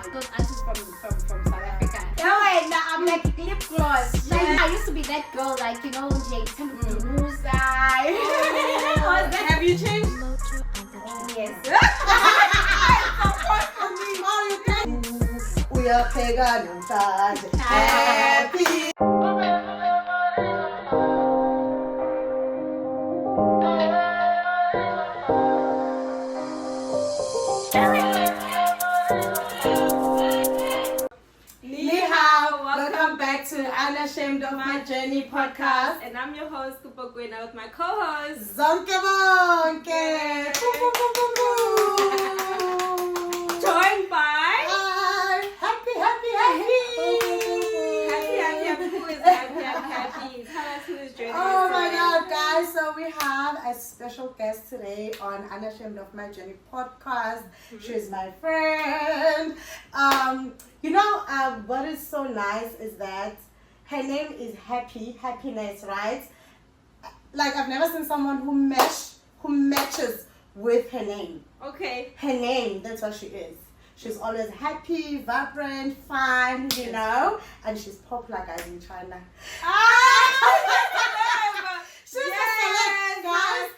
those artists from South Africa. No, wait, no, I'm like lip gloss. Like, I used to be that girl, like, you know, Jay Musa. Have you changed? Yes. Uyapheka namhlanje. Happy. Welcome back to Unashamed of My Journey podcast. And I'm your host, Kupa Gwena, with my co-host, Zonke bonke. joined by Happy. Who is happy? Tell us who is joining us Oh my today. God, guys. So we have a special guest today on Unashamed of My Journey podcast. She's my friend. What is so nice is that her name is Happiness, right? Like, I've never seen someone who matches with her name. Okay. Her name, that's what she is. She's always happy, vibrant, fun, you know, and she's popular, guys, in China. She's a celeb, guys.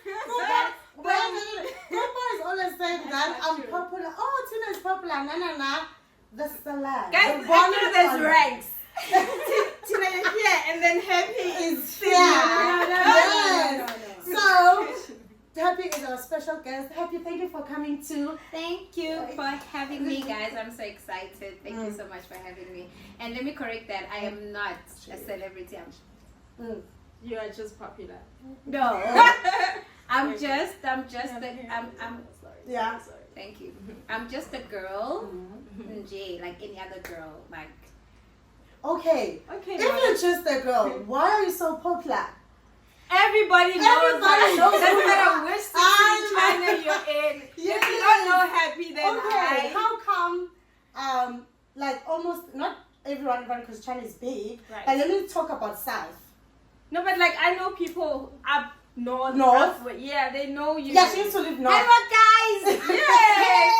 Grandma is always saying that I'm popular. Oh, Tina is popular. No. The celeb. Guys, The one actually who's there's on- ranks. Tina is here, and then Happy is here. Yeah. No. So, Happy is our special guest. Happy, thank you for coming too. Thank you for having me, guys. I'm so excited. Thank you so much for having me. And let me correct that. I am not a celebrity. You are just popular. No. I'm just Yeah. thank you. I'm just a girl, Jay, like any other girl. Like, Okay. Okay. If now you're just a girl, why are you so popular? everybody knows Everybody that. knows Doesn't who matter you are. which city China you're in. Yes. If you don't know Happy, then Okay, how come, like almost not everyone, because China is big, Right. but let me talk about South. No, but like I know people up north. North? Up, yeah, they know you. Yeah, she used to live north. hello, guys. Yes.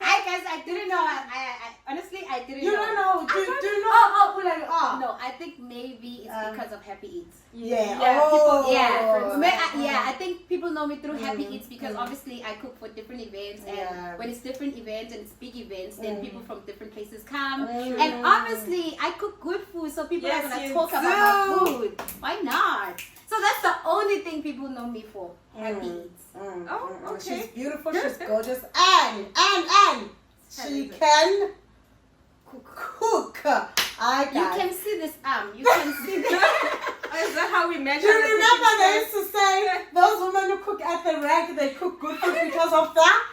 Hi, guys. I didn't know. I honestly, I didn't You know. don't know, do you know how popular you are? No, I think maybe it's because of Happy Eats. Yeah. Yeah, Oh. Yeah, I think people know me through Happy Eats because obviously I cook for different events, and Yeah. when it's different events and it's big events, then people from different places come. Mm. And obviously, I cook good food, so people Yes, are gonna you talk do. about my food. Why not? So that's the only thing people know me for. Happy Eats. Oh, okay. She's beautiful, she's gorgeous, and she can cook. You can see this arm. You can see this. Is that how we measure? Do you the remember cooking they space? used to say those women who cook at the rack, they cook good food because of that?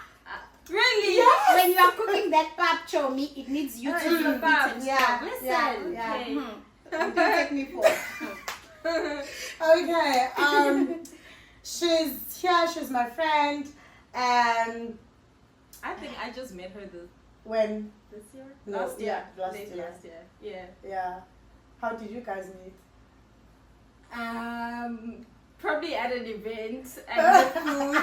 Really? Yes. When you are cooking that pap chow meat, it needs you to It's be the beat pap. and Yeah, stuff. Listen. yeah. Okay. You can take me for. Okay, she's here, she's my friend, and I think I just met her this year. No, Last year. last Late year. last year. Yeah. Yeah. How did you guys meet? Probably at an event and the food.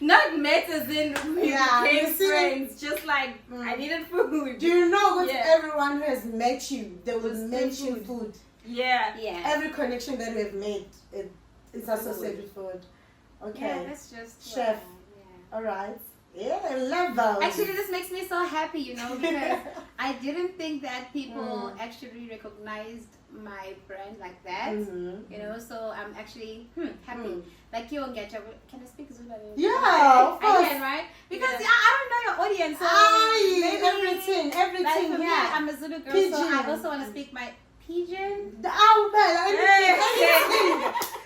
Not met as in we Yeah, became you see? friends. Just like I needed food. Do you know with Yeah. everyone who has met you, they will Was mention food. food. Yeah. Yeah. Every connection that we've made, it's associated with food. Okay. Yeah, that's just Chef. yeah. All right. Yeah, levels. Actually, this makes me so happy, you know, because I didn't think that people actually recognized my brand like that. You know, so I'm actually happy. Like you, Ngecha, can I speak Zulu? Yeah, of I course. can, right? Because Yeah. I don't know your audience, so Aye, maybe everything, like for me, yeah. I'm a Zulu girl, so Pidgin. I also want to speak my Pidgin. Anything.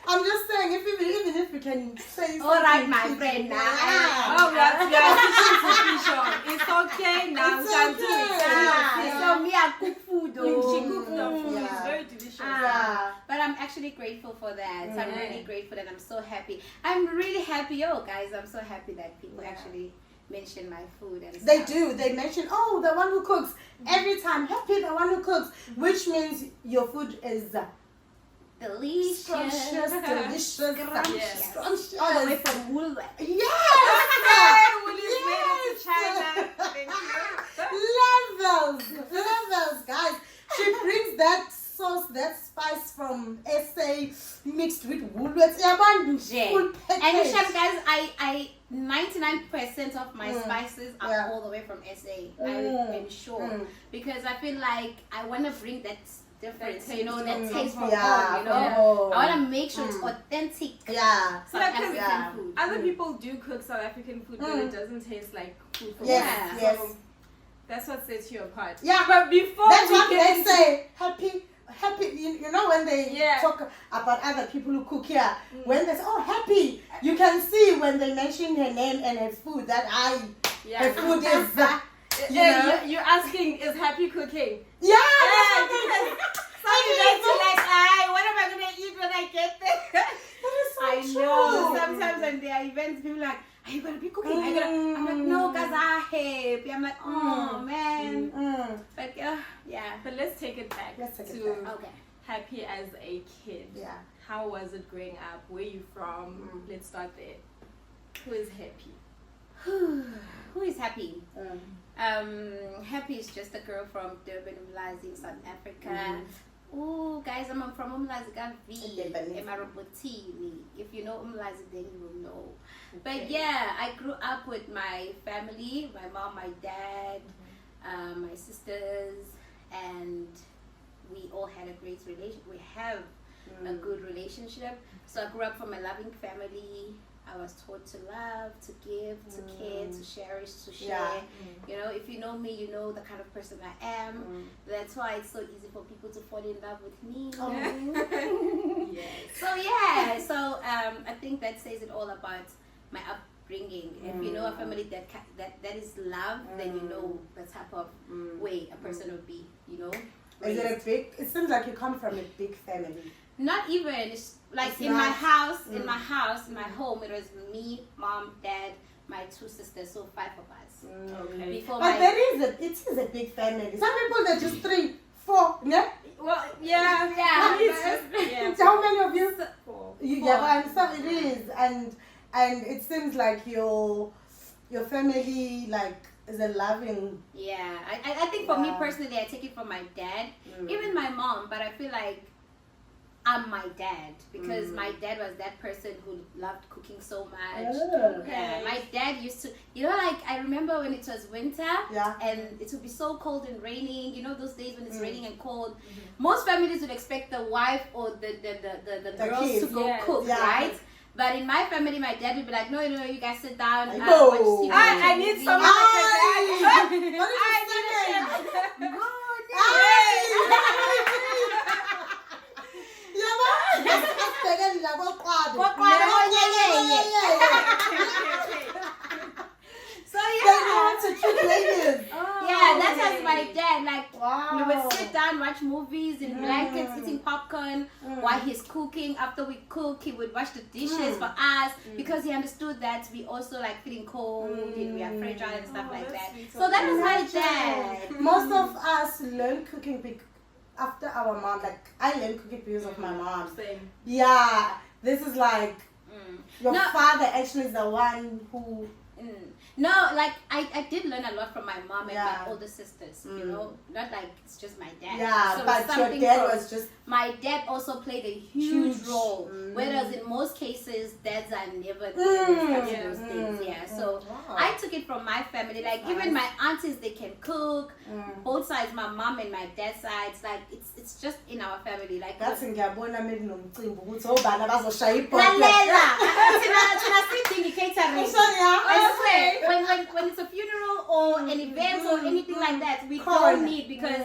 I'm just saying, even if we can say All right, something my Pidgin, friend, now. yeah. Oh, we are teaching to fish. It's okay now. It's We can do it. okay. Yeah. So me, I cook food, though. She cooked the food. Yeah. It's very delicious. Yeah. But I'm actually grateful for that. So I'm really grateful and I'm so happy. I'm really happy, guys. I'm so happy that people actually mention my food and stuff. They do. They mention, oh, the one who cooks. Every time, Happy, the one who cooks. Which means your food is Delicious. scrumptious, delicious. Yes. Scrumptious. All the way from Woolworth. Yes! Hey, will you made it to China? Thank you. 99% of my spices are all the way from SA. I am sure because I feel like I want to bring that difference, you know, that taste from home, you know. I want to make sure it's authentic. Yeah. South African food. Other people do cook South African food, but it doesn't taste like food from Yes, home. yes. So that's what sets you apart. Yeah. But before That's we what get they into- say. Happy. You know when they Yeah. talk about other people who cook here, when they say, "Oh, happy," you can see when they mention her name and her food that her food is. You know? You're asking, is happy cooking? Yeah. Some events are like, what am I going to eat when I get there? That is so I true. know. Sometimes when there are events, people are like, are you going to be cooking? I'm like, no, guys, I'm happy. I'm like, oh, man. But yeah. But let's take it back Let's take it to back. Okay. Happy as a kid. Yeah. How was it growing up? Where you from? Let's start there. Who is happy? Who is happy? Happy is just a girl from Durban, Umlazi, South Africa. Oh, guys, I'm from Umlazi, Gavi, Emarobotini. If you know Umlazi, then you will know. But yeah, I grew up with my family, my mom, my dad, my sisters, and we all had a great relationship. We have a good relationship. So I grew up from a loving family. I was taught to love, to give, to care, to cherish, to share. Yeah. You know, if you know me, you know the kind of person I am. That's why it's so easy for people to fall in love with me. Yes. So I think that says it all about my upbringing. If you know a family that is love, then you know the type of way a person would be. You know. Is it a big? It seems like you come from a big family. Not even. It's like It's in not- my house, in my home, it was me, mom, dad, my two sisters, so 5 of us. Okay. Before But my it is a big family. Some people they're just 3, 4. Yeah. Well, yeah. Yeah. Yeah. How many of you? Four. Yeah, and so it is, and it seems like your family like is a loving. yeah, I think for me Yeah. personally, I take it from my dad, even my mom, but I feel like I'm my dad because my dad was that person who loved cooking so much. Oh. Yeah, my dad used to, you know, like I remember when it was winter Yeah. and it would be so cold and raining. You know those days when it's raining and cold. Most families would expect the wife or the girls kids, to go yes. cook, Yeah. right? But in my family, my dad would be like, no, you guys sit down. No. Watch TV, I need TV. someone like my What dad. did you say? So They know yeah. how to treat ladies. Yeah, that was my dad. Like Wow. we would sit down, watch movies in blankets, eating popcorn while he's cooking. After we cook, he would wash the dishes for us because he understood that we also like feeling cold and we are fragile and stuff like that's that. sweet. So that was my dad. Most of us learn cooking after our mom. Like I learned cooking because of my mom. Same. Yeah, this is like your No. father actually is the one who. No, like I did learn a lot from my mom and Yeah. my older sisters. You know, not like it's just my dad. Yeah, So but it's your something dad from- was just. My dad also played a huge Huge. role, whereas in most cases, dads are never there when it comes to those things. Yeah, so Wow. I took it from my family. Like even my aunties, they can cook. Both sides, my mom and my dad's sides. Like it's just in our family. Like Ngathi ngiyabona mekunomcimbi ukuthi obani abazoshaya Lalela, ibhola. thina sidinga i-catering. I swear, when it's a funeral or an event or anything like that, we don't need because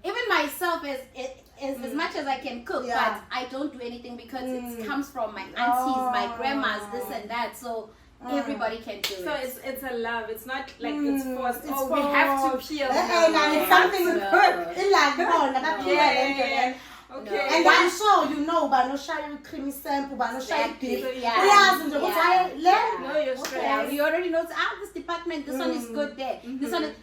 even myself as much as I can cook, Yeah. but I don't do anything because it comes from my aunties, my grandmas, this and that. So everybody can do So it. it's a love. It's not like it's forced. It's We have to forced. peel. And it's something No. like bona baphila lento lena. Okay. And I'm sure you know banoshaya creamy sample, banoshaya Exactly. beef. Yeah. Uyazi nje ukuthi Yeah. hayi le. Know your strengths. Yeah, you already know, this department, this one is good there. This one is...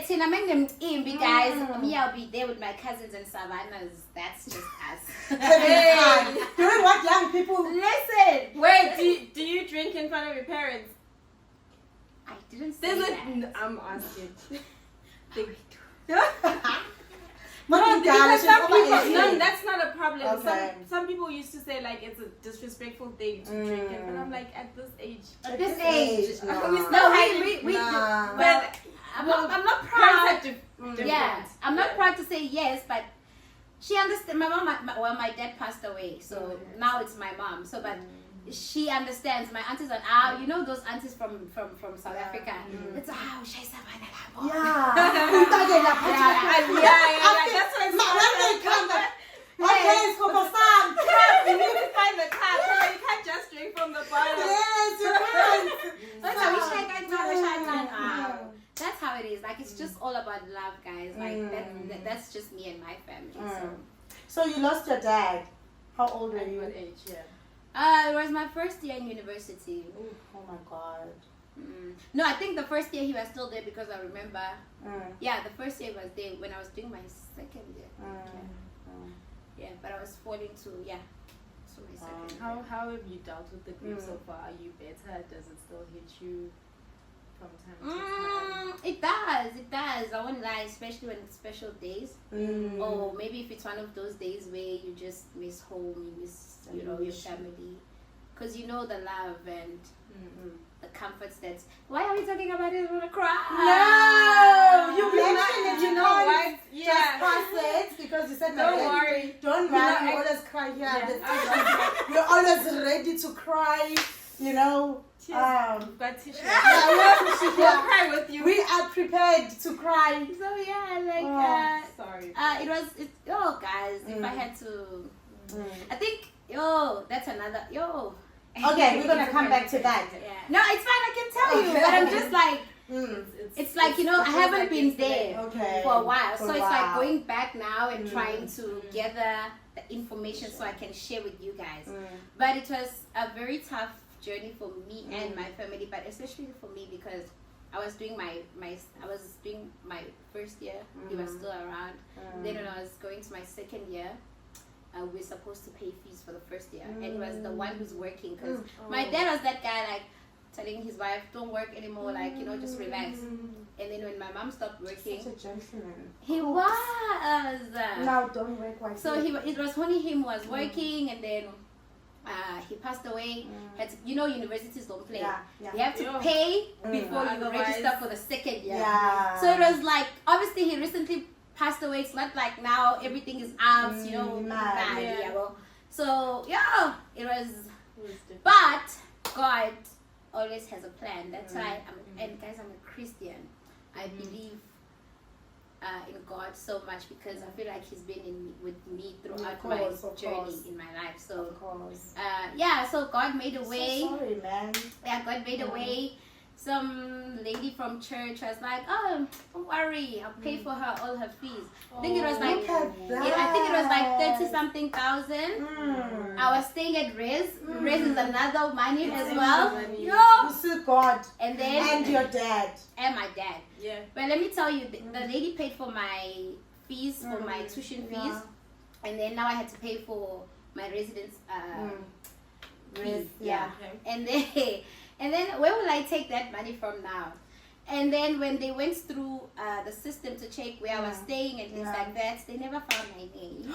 Tina, make them imbi, guys. Me, I'll be there with my cousins and Savannahs. That's just us. Hey. Doing what young people. Listen! Wait, do you drink in front of your parents? I didn't say There's that. I'm asking. But No, in because Ghana, she's some over people, 18. no, that's not a problem. Okay. Some people used to say like it's a disrespectful thing to drink it, but I'm like at this age. At this age, no. we No, still we Nah. but I'm not parents proud. are different. Yeah, I'm not Yeah. proud to say yes, but she understands. My mom, my dad passed away, so now it's my mom. So, but she understands. My aunties are you know those aunties from South Africa. It's she's a Yeah. Yeah. That's what it's When they come back, okay, it's Coco San. You need to find the card. So you can't just drink from the bottle. Yes, you can. That's how it is. Like it's just all about love, guys. Like that's just me and my family. So you lost your dad. How old were you? What age? Yeah. It was my first year in university. Oh my God. No, I think the first year he was still there because I remember. Yeah, the first year he was there when I was doing my second year. Yeah, but I was falling to so my second year. How have you dealt with the grief so far? Are you better? Does it still hit you from time to time? It does. I won't lie, especially when it's special days. Or maybe if it's one of those days where you just miss home, you miss your family, because you know the love and the comforts. Why are we talking about it? I want to cry. No, you mentioned it. You know what? what? Yeah. Just pass it because you said Don't worry. Don't worry. You always cry here. You're always ready to cry. You know. We've got tissue. We'll We'll cry with you. We are prepared to cry. So yeah, Sorry. guys, if I had to, I think that's another Okay, we're gonna come back to that. Yeah. No, it's fine. I can tell you, but I'm just like. It's like, I haven't been there for a while. So it's like going back now and trying to gather the information so I can share with you guys. But it was a very tough journey for me and my family, but especially for me because I was doing my first year. He was still around. Then when I was going to my second year, we're supposed to pay fees for the first year, and he was the one who's working because my dad was that guy like telling his wife, don't work anymore, like, just relax. And then when my mom stopped working, Such a gentleman. he was Now don't work like so it was only him who was working, and then he passed away. Universities don't play. You have to pay before you register for the second year. So it was like, obviously he recently passed away. It's not like now everything is out, So it was, but God always has a plan. That's why I'm a Christian. I believe in God so much because I feel like He's been with me throughout my journey in my life. So so God made a way. So sorry, man. Yeah, God made a way. Some lady from church was like, "Oh, don't worry, I'll pay for her all her fees." I think it was like, I think it was like 30-something thousand. I was staying at Rez. Rez is another money as well. You see God. And then And your dad. and my dad. Yeah. But let me tell you, the lady paid for my fees, for my tuition fees, and then now I had to pay for my residence fees. Yeah. Okay. And then where will I take that money from now? And then when they went through the system to check where I was staying and things like that, they never found my name.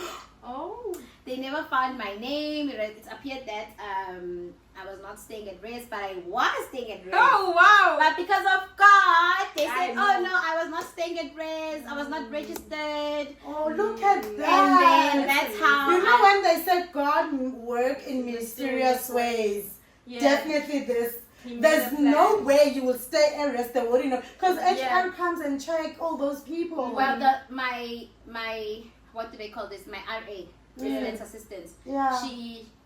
They never found my name. It appeared that I was not staying at Rez, but I was staying at Rez. Oh, wow. But because of God, they said, "Oh no, I was not staying at Rez. I was not registered." Oh, look at that. And then that's how. You know when they said God work in mysterious ways, definitely there's no way you will stay arrested, because HR comes and check all those people. Well, my what do they call this? My RA, residence assistant. Yeah.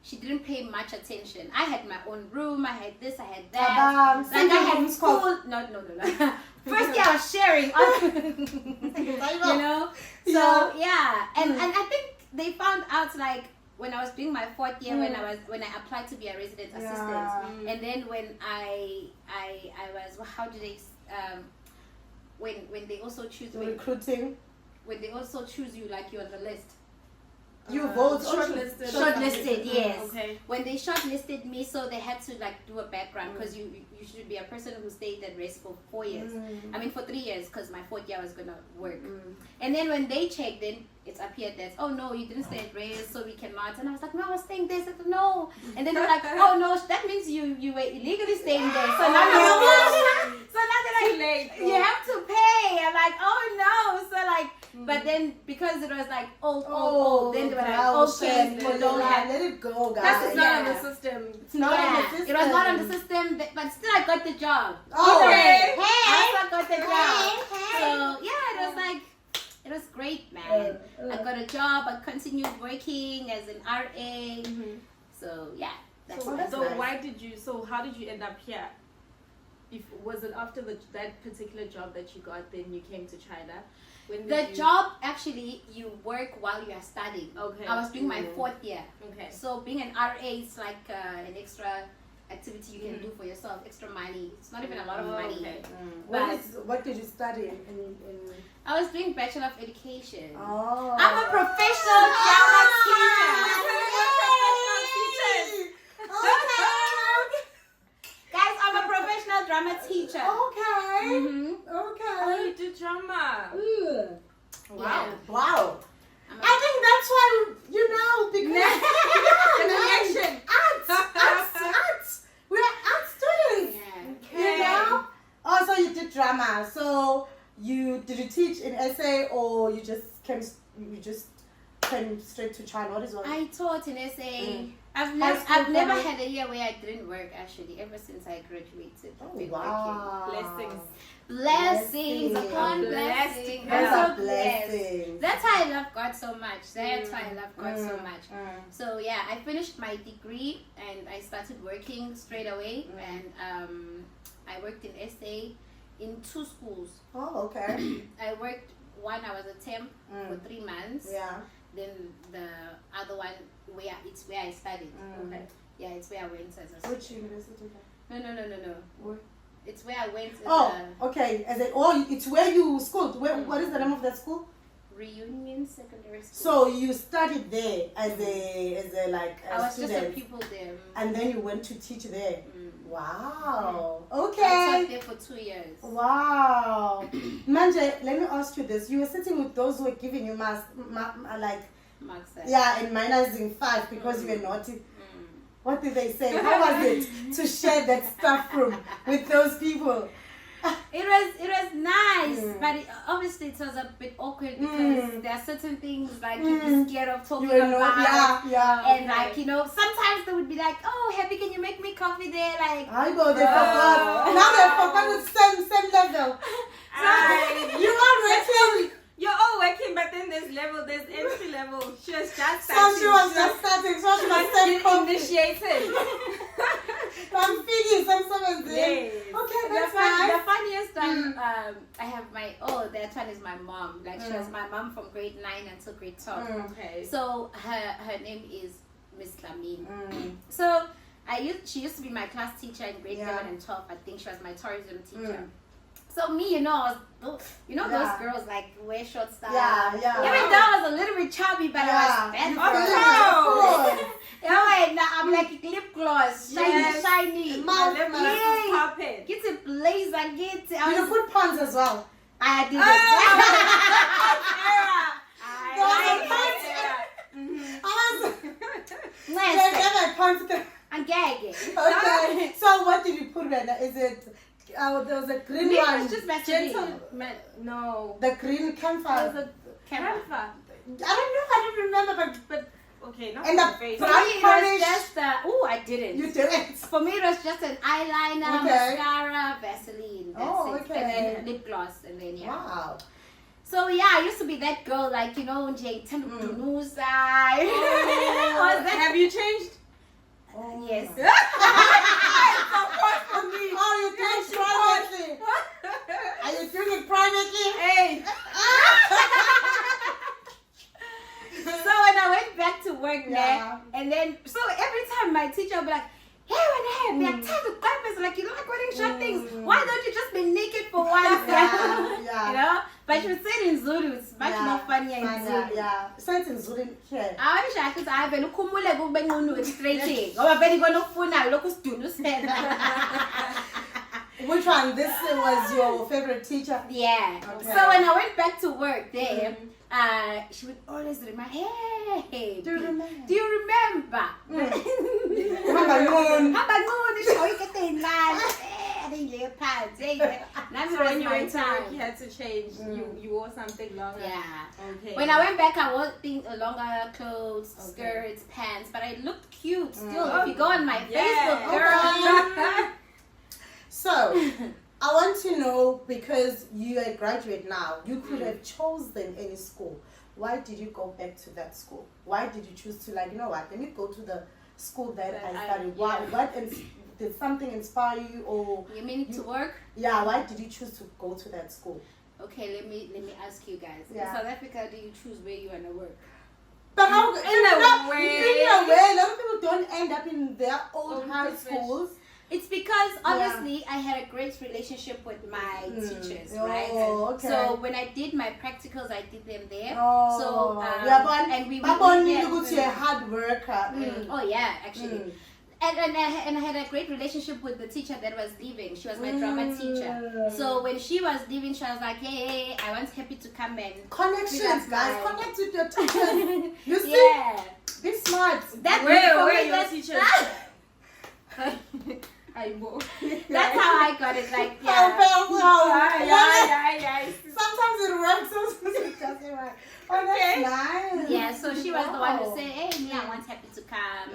She didn't pay much attention. I had my own room. I had this. I had that. I had school. No. First year I was sharing. So and I think they found out like. When I was doing my fourth year, when I applied to be a resident assistant, and then when I was, how do they when they also choose recruiting, when they also choose you like you're on the list. You vote shortlisted. Shortlisted, yes. Okay. When they shortlisted me, so they had to like do a background because you should be a person who stayed at race for 4 years. I mean for 3 years because my 4th year I was gonna work. And then when they checked, then it appeared that oh no, you didn't stay at race, so we cannot. And I was like, no, I was staying there. I said, no. And then they're like, oh no, that means you were illegally staying there. So now Too late. you have to pay. I'm like, oh no. So like, but then because it was like old, then they were like, okay, well, don't let it go, guys. That's just not on Yeah. the system. It's not on the Yeah, system. it was not on the system, but still I got the job. Oh, Either way, hey. I still got the job. Hey. So yeah, it was like, it was great, man. I got a job. I continued working as an RA. So yeah, that's So, nice. how did you end up here? Was it after that particular job that you got, then you came to China? When The did you... job actually, you work while you are studying. Okay. I was doing my 4th year. Okay. So being an RA is like an extra activity you can do for yourself, extra money. It's not even a lot of money. Okay. What did you study in I was doing Bachelor of Education. Oh. I'm a professional drama teacher. Guys, I'm a professional drama teacher. Okay. Mhm. Okay. Oh, you do drama. Ooh. Wow. Yeah. Wow. I'm a- I think that's why, because The connection. arts. We are art students. Yeah. You know? Oh, so you did drama. So did you teach in SA or you just came straight to China? What is what? I taught in SA. I've school never college? had a year where I didn't work actually. Ever since I graduated, I've been wow. Blessings. Blessings Blessings. upon Blessed blessings. That's I'm a so blessed. blessing. That's why I love God so much. That's why I love God so much. Mm. So yeah, I finished my degree and I started working straight away. And I worked in SA in 2 schools. Oh, okay. I worked one. I was a temp for 3 months. Yeah. Then the other one where I studied. Okay. Yeah, it's where I went as a Which university? No. Where? It's where I went as Oh, a okay. It's where you schooled. What is the name of that school? Reunion Secondary School. So you studied there as a like a I was student, just a pupil there. and then you went to teach there. Wow. I Okay. taught there for 2 years. Wow. Manje, let me ask you this. You were sitting with those who were giving you like, Mark said. yeah, and minusing 5 because you were naughty. What did they say? How was it to share that staff room with those people? It was nice, but obviously it was a bit awkward because there are certain things like you'd be scared of talking about. Yeah. And like, sometimes they would be like, oh, Happy, can you make me coffee there? Like, I know they forgot. Now they forgot the same level. You are working. You're all working, but then there's entry level. She was just So starting. she was just starting. So she was saying coffee. initiated. I'm feeding some Yes. Okay, the that's nice. funniest one, I have that one is my mom. Like, she was my mom from grade 9 until grade 12. Okay. So her name is Miss Lamin. So she used to be my class teacher in grade 11 and 12. I think she was my tourism teacher. So me, those girls like wear short stuff. Yeah. Even though I was a little bit chubby, but I was bad. I'm like lip gloss, shiny. My lip gloss Yeah. is popping. Get a blazer, You put pants as well. I did it. I'm gagging. Okay. So what did you put in? Is it? There was a green Maybe one. it's just Vaseline. No. The green camphor. There's a Camphor. camphor. I don't remember, but Okay, not and the the face. For me, brown it was polish. just I didn't. You didn't. For me, it was just an eyeliner, Okay. mascara, Vaseline. That's Oh, it. okay. And then lip gloss, and then Wow. So yeah, I used to be that girl, like Jay Tanusa. Have you changed? Yes. Oh, you do it privately. Are you doing it privately? Hey. So when I went back to work Yeah. and then so every time my teacher would be like, hey, when I have time to like you like wearing short things. Why don't you just be naked for once? Yeah. But But she would say it in Zulu. It's much more funnier in Zulu. Yeah. So it's in Zulu here. I wish I could have been kumule kube ngunu extraining. Ngoba vele konofuna lokhu sidunu sena. Which one? This was your favorite teacher? Yeah. Okay. So when I went back to work there, she would always remind, hey, Do you remember? Do you remember? Hamba ngon. Hamba ngon, isho ikete imali. Leopards. So when you went to work, you had to change. You wore something longer. Yeah. Okay. When I went back, I wore longer clothes, skirts, pants, but I looked cute still. If you go on my Facebook, girl. So, I want to know, because you are a graduate now, you could have chosen any school. Why did you go back to that school? Why did you choose to, like, you know what, let me go to the school that I studied. Did something inspire you, or You mean to work? yeah, why did you choose to go to that school? Okay, let me ask you guys. Yeah. In South Africa, do you choose where you wanna work? But how, In a way. in a way, a lot of people don't end up in their old high schools. It's because obviously I had a great relationship with my teachers, right? Okay. So when I did my practicals, I did them there. Oh, So and we a hard worker. Oh yeah, actually. And I had a great relationship with the teacher that was leaving. She was my drama teacher. So when she was leaving, she was like, hey, I want Happy to come and Connections, guys. Connect with your teachers. You see? yeah. Be smart. Where are your teachers? That's how I got it. Like, Yeah. Yeah. Sometimes it works, sometimes it doesn't work. Oh, that's nice. Yeah, so she was the one who said, hey, me, I want Happy to come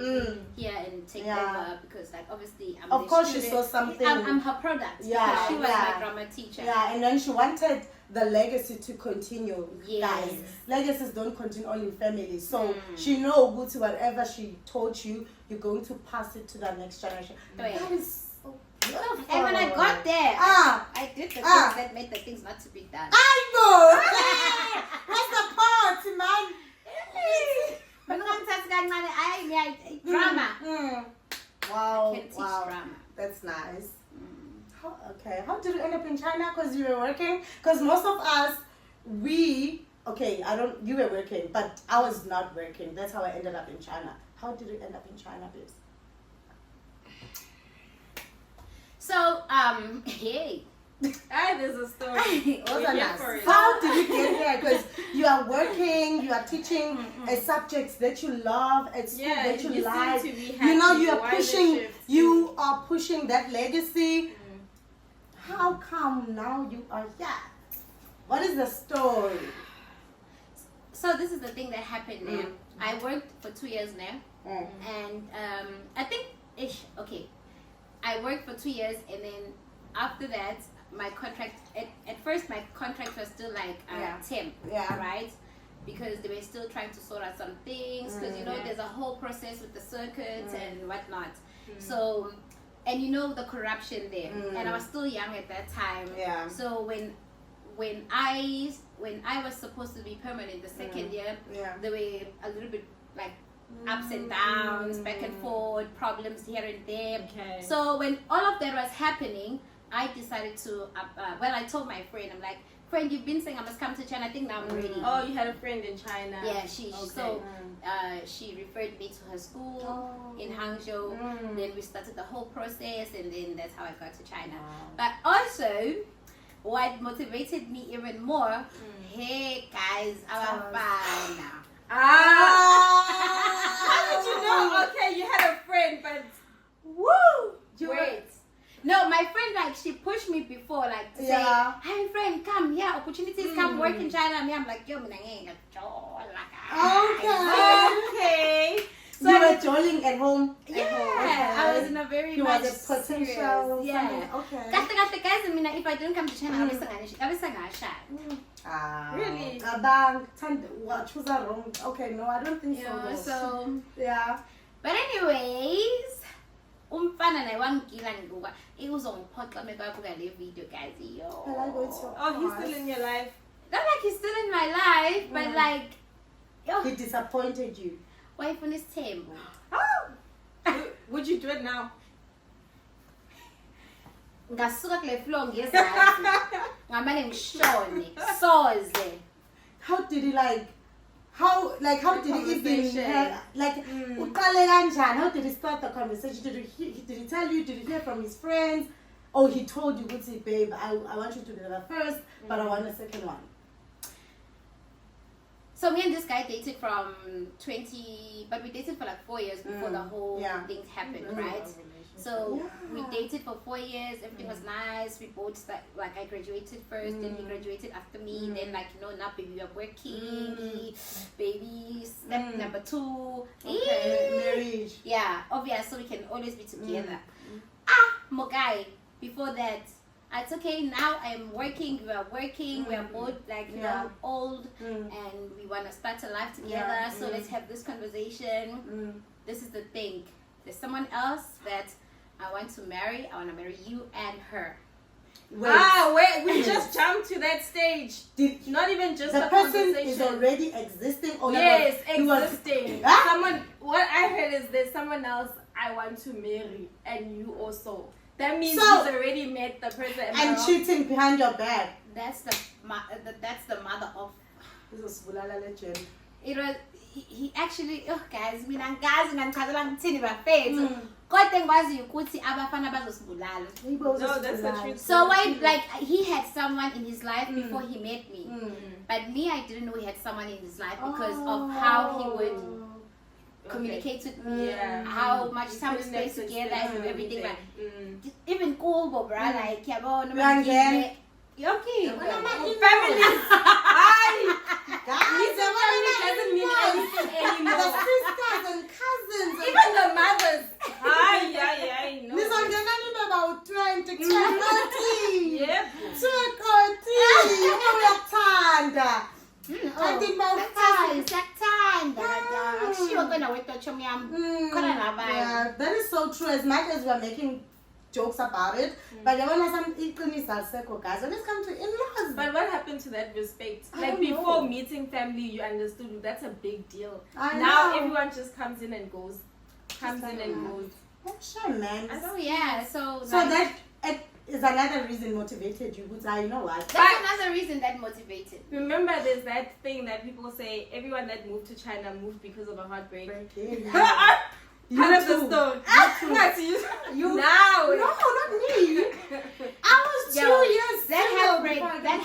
here and take over because, like, obviously, I'm Of the course, she student. saw something. I'm her product. Yeah, because she was yeah. my drama teacher. Yeah, and then she wanted the legacy to continue. Yes. Guys, legacies don't continue only in families. So she know Guti, whatever she taught you, you're going to pass it to the next generation. Oh, yeah. That is so beautiful. And when I got there, I did the things that made the things not to be done. I know. What's the part, man? Drama. Wow. I can teach drama. That's nice. How did you end up in China? Because you were working? Because most of us, you were working, but I was not working. That's how I ended up in China. How did you end up in China, babes? So, hey. There's a story. Also We're here nice. for it. How did you get here? Because you are working, you are teaching subjects that you love, at school that you like. Seem to be You know, happy. you are Why the pushing. shift? You are pushing that legacy. How come now you are here? What is the story? So this is the thing that happened there. I worked for 2 years now. And I think, I worked for 2 years and then after that, my contract, at first my contract was still like temp, right? Because they were still trying to sort out some things, because you know there's a whole process with the circuits and whatnot. So, and you know the corruption there, and I was still young at that time. Yeah. So when I was supposed to be permanent the second year, there were a little bit like ups and downs, back and forth, problems here and there. Okay. So when all of that was happening, I decided to, I told my friend, I'm like, friend, you've been saying I must come to China, I think now I'm ready. Oh, you had a friend in China. Yeah, she referred me to her school in Hangzhou. Then we started the whole process and then that's how I got to China. But also, what motivated me even more, hey guys, I'm fine now. How did you know? Okay, you had a friend, but Wait. No, my friend, like, she pushed me before, like, to say, hey, friend, come, opportunities, come work in China. Me, I'm like, yo, Okay. So you were joining at home? I was in a very You much was a potential serious, something. Okay. Guys, I mean, if I didn't come to China, I was Really? Choose a room. Okay, no, I don't think so. yeah, though. so, Yeah. but anyways, umfana naye wangigila ngibuka uzongiphoxa mekabuka le video guys yo. Oh, he's still in your life. Not like he's still in my life, but like He disappointed you. wife on his table. Would you do it now? Ngasuka kule floor ngiyezansi. ngamane ngishone soze. How did he how did he even uqale kanjani? How did he start the conversation? Did he tell you? Did you hear from his friends? Or he told you, babe, I want you to be the first, but I want a second one. So me and this guy dated from 20, but we dated for like 4 years before the whole thing happened, right? So we dated for 4 years. Everything was nice. We both like I graduated first, then he graduated after me. Then now baby we are working. Baby step number 2. Marriage. Yeah, obvious. So we can always be together. Mogai. Before that, it's okay. Now I'm working. We are working. We are both old, and we want to start a life together. So let's have this conversation. This is the thing. There's someone else that I want to marry. I want to marry you and her. Wait, we just jumped to that stage. Not even just the the person conversation. is already existing, or yes, he was existing. Someone. What I heard is there's someone else I want to marry, and you also. That means he's already met the person and cheating behind your back. That's the mother of. This is Bulala legend. It was he actually. Oh guys, mina ngazi ngichazela ngithini bafethu. Kodwa ngikwazi ukuthi abafana bazosibulala. No, that's the truth. So he had someone in his life before he met me, but me I didn't know he had someone in his life because of how he would communicate with me, how much time we spend together and everything. Like even cool, bro, like Families. Guys, family doesn't mean anything anymore. The sisters and cousins. Even the mothers. I know. This one is about 20, 30. Yep. 30. That is so true. As much as we are making jokes about it, but guys, when it's come to in-laws. But what happened to that respect? Before meeting family, you understood that's a big deal. Now everyone just comes in and goes. Oh, sure, man. So that is another reason motivated you. You know what? That's another reason that motivated. Remember, there's that thing that people say: everyone that moved to China moved because of a heartbreak. Heart of the stone. You now? No, not me. I was 2 years. That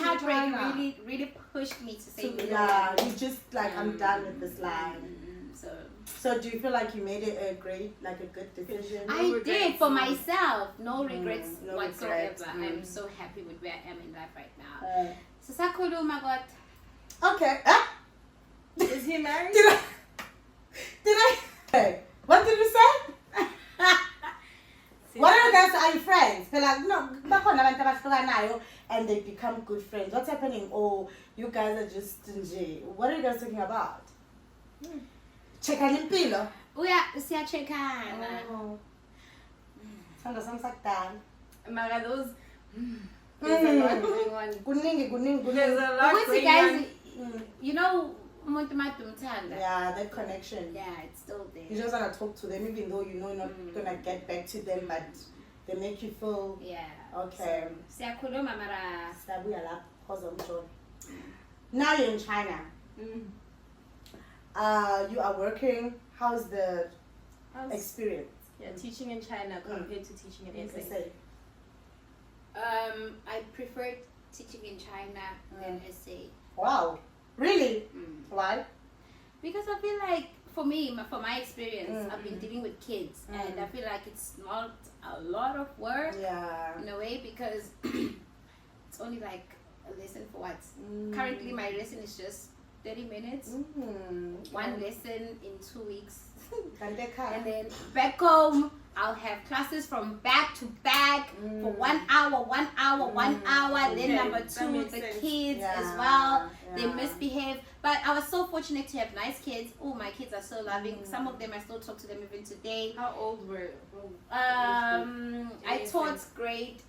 heartbreak really pushed me to say you just I'm done with this life. So do you feel like you made it a good decision? I did for myself. No regrets whatsoever. I'm so happy with where I am in life right now. So Sakulu, my God. Okay. Is he married? Did I? What did you say? What are you guys? Are you friends? They're like, no, and they become good friends. What's happening? Oh, you guys are just stingy. What are you guys talking about? Checkan impilo. Siyachekana. Sando samsaktan. Mara, those. There's a lot going on. Kuningi. There's a lot going guys, on. You know, yeah, that connection. Yeah, it's still there. You just want to talk to them, even though you know you're not gonna get back to them, but they make you feel. Yeah. Okay. Siyakhuluma mara. Now you're in China. You are working. How's the experience? Yeah, teaching in China compared to teaching in SA. I prefer teaching in China than SA. Wow. Really? Why? Because I feel like, for my experience, I've been dealing with kids, and I feel like it's not a lot of work in a way, because it's only like a lesson for what? Currently, my lesson is just 30 minutes. One lesson in 2 weeks. And then back home, I'll have classes from back to back for 1 hour. Then number 2, the kids as well. They misbehave. But I was so fortunate to have nice kids. Oh, my kids are so loving. Some of them, I still talk to them even today. How old were I taught grade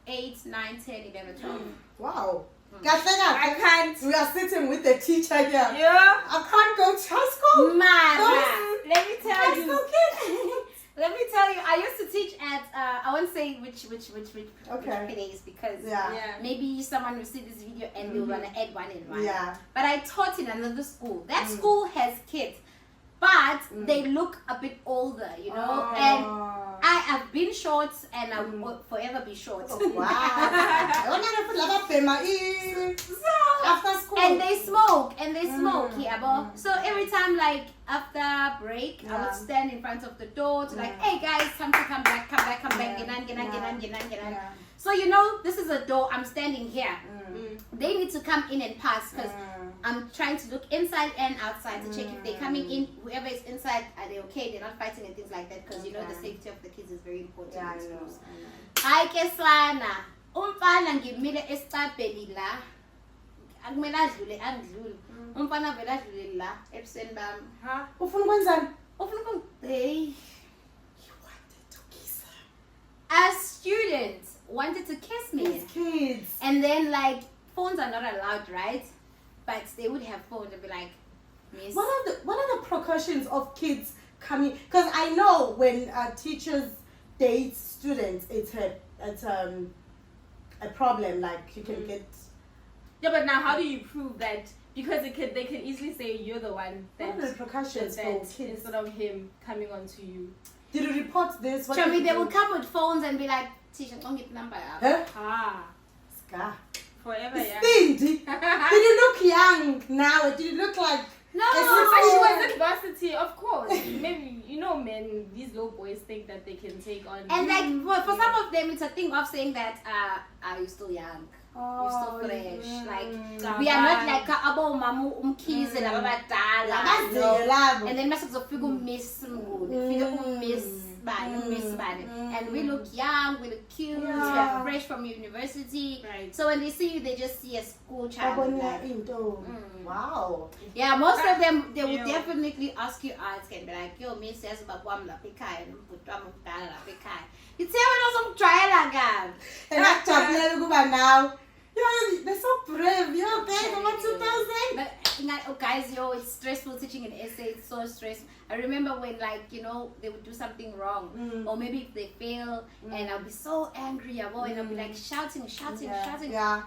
8, 9, 10, 11, 12. Wow. I can't. We are sitting with the teacher here. Yeah. I can't go to high school. Let me tell you. Let me tell you, I used to teach at I won't say which place because maybe someone will see this video and they will wanna add one in one. Yeah. But I taught in another school. That school has kids, but they look a bit older, you know. And I have been short and I will forever be short. After school. And they smoke, yeah, so every time, like, after break, I would stand in front of the door to like, hey guys, time to come back, Yeah. So, you know, this is a door, I'm standing here. They need to come in and pass because I'm trying to look inside and outside to check if they're coming in. Whoever is inside, are they okay? They're not fighting and things like that because you know the safety of the kids is very important. Yeah, in I know. schools. Hayi ke sana, umfana ngimile estabheli la. Akumele adlule angidluli. Umfana vele adlule la ebusweni bami. Ha? Ufuna ukwenzani? Ufuna ukung hey. You wanted to kiss her. As students wanted to kiss me. These kids. And then like phones are not allowed, right? But they would have phones and be like, Miss. What are the precautions of kids coming? Because I know when teachers date students, it's a problem. Like you can get. Yeah, but now how do you prove that? Because they could easily say you're the one that What are the precautions for kids instead of him coming on to you. Did you report this? What Show did me, you they do? would come with phones and be like, teacher, don't get the number out. Huh? Ah, Scar. forever, yeah. Did you look young now? Did you look like? No, But she was in varsity, of course. Maybe, you know, men, these little boys think that they can take on. and like for some of them, it's a thing of saying that, are you still young? You're still fresh. Like, we are not like abo mamu umkhize laba badala. No. And then must fika miss miss bani. And we look young, we look cute, we are fresh from university. Right. So when they see you, they just see a school child. Like, Wow. yeah, most of them, they will definitely ask you out and be like, yo, miss, yes, but wam la pikai, you tell me no some trial again. And after now, they're so brave. You're okay, number 2000. Guys, it's stressful teaching an essay. It's so stressful. I remember when, like, you know, they would do something wrong, or maybe if they fail, and I'll be so angry, and I'll be like shouting. Yeah.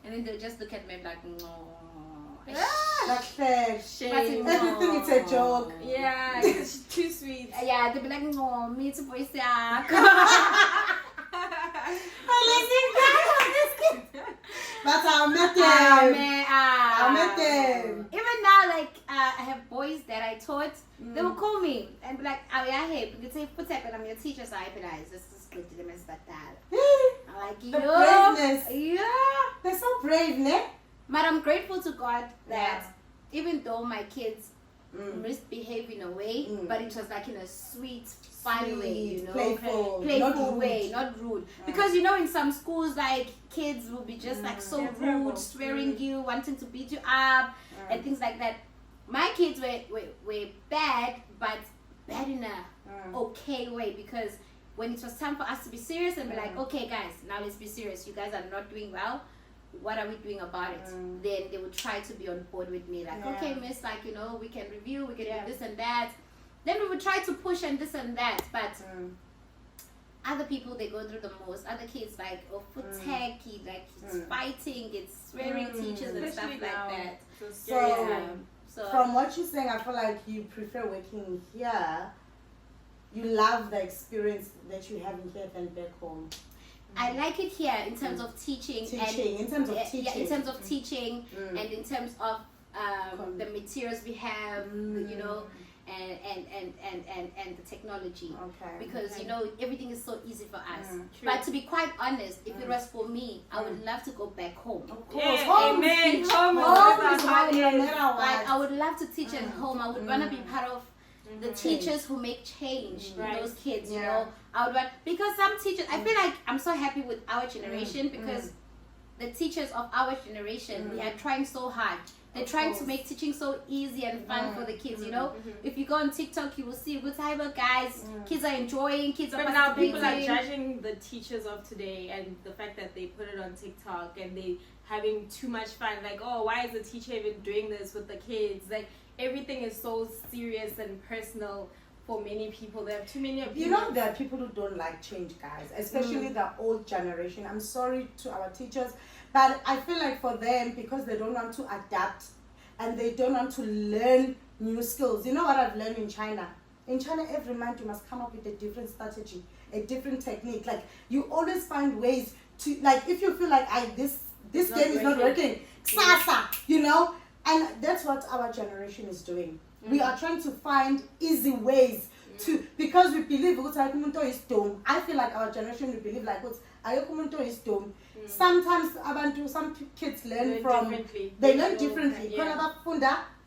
And then they'll just look at me and be like, no. That's fair. Shame. Everything is a joke. Yeah, it's too sweet. Yeah, they'll be like, no, me too, boy, But I met them. Even now, like, I have boys that I taught, they will call me and be like, oh, yeah, hey, you say, put up, and I'm your teacher, so I realize this is good to them as that. I'm like, The braveness. Yeah. They're so brave, ne? But I'm grateful to God that even though my kids misbehave in a way, but it was like in a sweet, fun way, you know, playful way, not rude. Because you know, in some schools, like kids will be just like so rude, swearing you, wanting to beat you up, and things like that. My kids were bad, but bad in a okay way, because when it was time for us to be serious and be like, okay, guys, now let's be serious. You guys are not doing well. What are we doing about it? Then they would try to be on board with me, like, okay, miss, like, you know, we can review, we can do this and that. Then we would try to push and this and that, but other people, they go through the most. Other kids, like, tacky, like, it's fighting, it's swearing teachers and stuff like that. So, from what you're saying, I feel like you prefer working here. You love the experience that you have here than back home. I like it here in terms of teaching. In terms of teaching. Yeah, in terms of teaching and in terms of the materials we have, you know, and the technology. Okay. Because, you know, everything is so easy for us. But to be quite honest, if it was for me, I would love to go back home. Of course. Home is home no matter what. Like, I would love to teach at home. I would want to be part of the teachers who make change in those kids, you know. I would want, because some teachers, I feel like I'm so happy with our generation because the teachers of our generation, they are trying so hard. They're trying to make teaching so easy and fun for the kids, you know. If you go on TikTok, you will see good time, guys. Kids are enjoying, kids are But now people are participating. judging the teachers of today and the fact that they put it on TikTok and they having too much fun. Like, oh, why is the teacher even doing this with the kids? Like, everything is so serious and personal for many people. There are too many opinions. You know, there are people who don't like change, guys, especially the old generation. I'm sorry to our teachers, but I feel like for them, because they don't want to adapt and they don't want to learn new skills. You know what I've learned in China? In China, every month you must come up with a different strategy, a different technique. Like, you always find ways to, like, if you feel like this game is not working, you know, and that's what our generation is doing. We are trying to find easy ways to, because we believe is dumb. I feel like our generation, we believe like is dumb. Sometimes some kids learn from differently. They learn differently.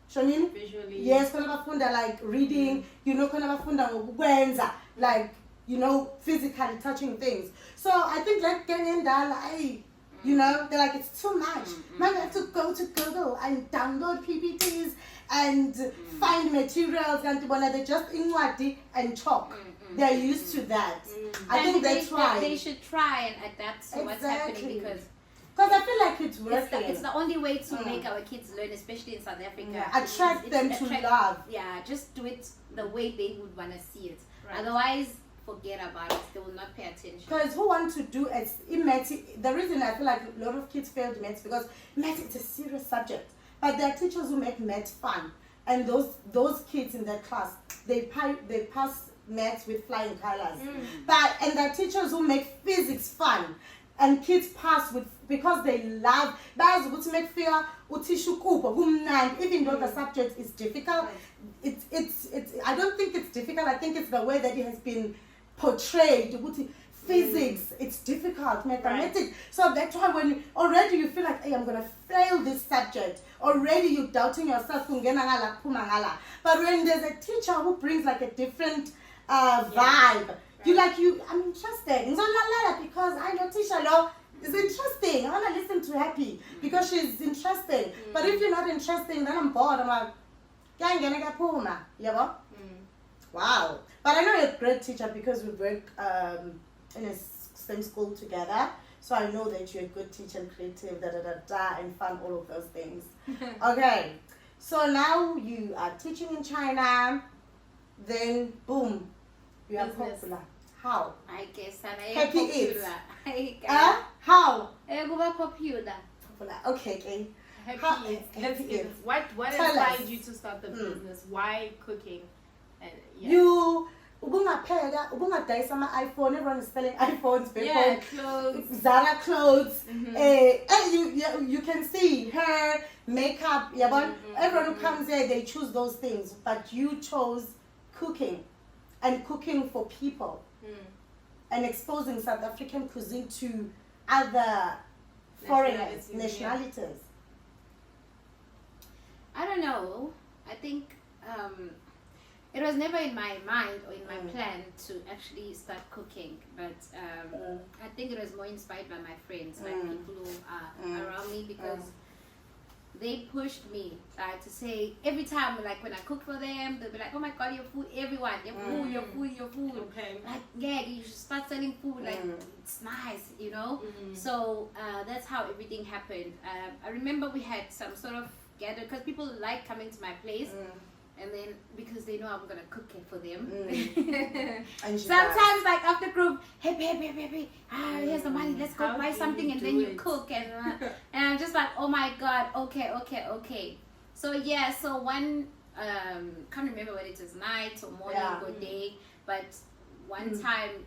Visually. Yes, like reading, you know, like, you know, physically touching things. So I think like getting that, like, you know, they're like, it's too much. Man, I have to go to Google and download PPTs and find materials, and they just inwadi and chalk. They're used to that. I think they should try and adapt to what's happening, because I feel like it's working. It's the only way to make our kids learn, especially in South Africa. Yeah. Attract them to love. Yeah, just do it the way they would want to see it. Right. Otherwise, forget about it. They will not pay attention. Because who want to do it in maths? The reason I feel like a lot of kids failed maths, because maths is a serious subject. But there are teachers who make maths fun, and those kids in their class, they pass maths with flying colors. And there are teachers who make physics fun, and kids pass with, because they love. That's make fear even though the subject is difficult. It's I don't think it's difficult. I think it's the way that it has been portrayed. Physics, it's difficult. Mathematics. Right. So that's why when already you feel like, hey, I'm gonna fail this subject, already you're doubting yourself. But when there's a teacher who brings like a different vibe, I'm interested. Because I know teacher law is interesting. I wanna listen to Happy because she's interesting. But if you're not interesting, then I'm bored. I'm like, wow. But I know you're a great teacher because we work in a same school together. So I know that you're a good teacher and creative, and fun, all of those things. Okay. So now you are teaching in China, then boom, you are popular. How? I guess Happy is. How? Popular. Okay. Happy is. What inspired you to start the business? Why cooking? And you ubungadayisa ama-iPhone. Everyone is selling iPhones before. Yeah, clothes. Zara clothes. You can see hair, makeup. Everyone who comes here, they choose those things. But you chose cooking, and cooking for people, and exposing South African cuisine to other foreigners, nationalities. I don't know. I think it was never in my mind or in my plan to actually start cooking, but I think it was more inspired by my friends, like people who are around me, because they pushed me to say, every time, like when I cook for them, they'll be like, oh my god, your food, everyone, your food. Okay. Like, yeah, you should start selling food, like, it's nice, you know? So that's how everything happened. I remember we had some sort of gather, because people like coming to my place. And then because they know I'm gonna cook it for them. Sometimes like after group, hey, here's the money, let's go buy something, and then you cook, and I'm just like, oh my god, okay. So yeah, so one can't remember whether it was night or morning or day, but one time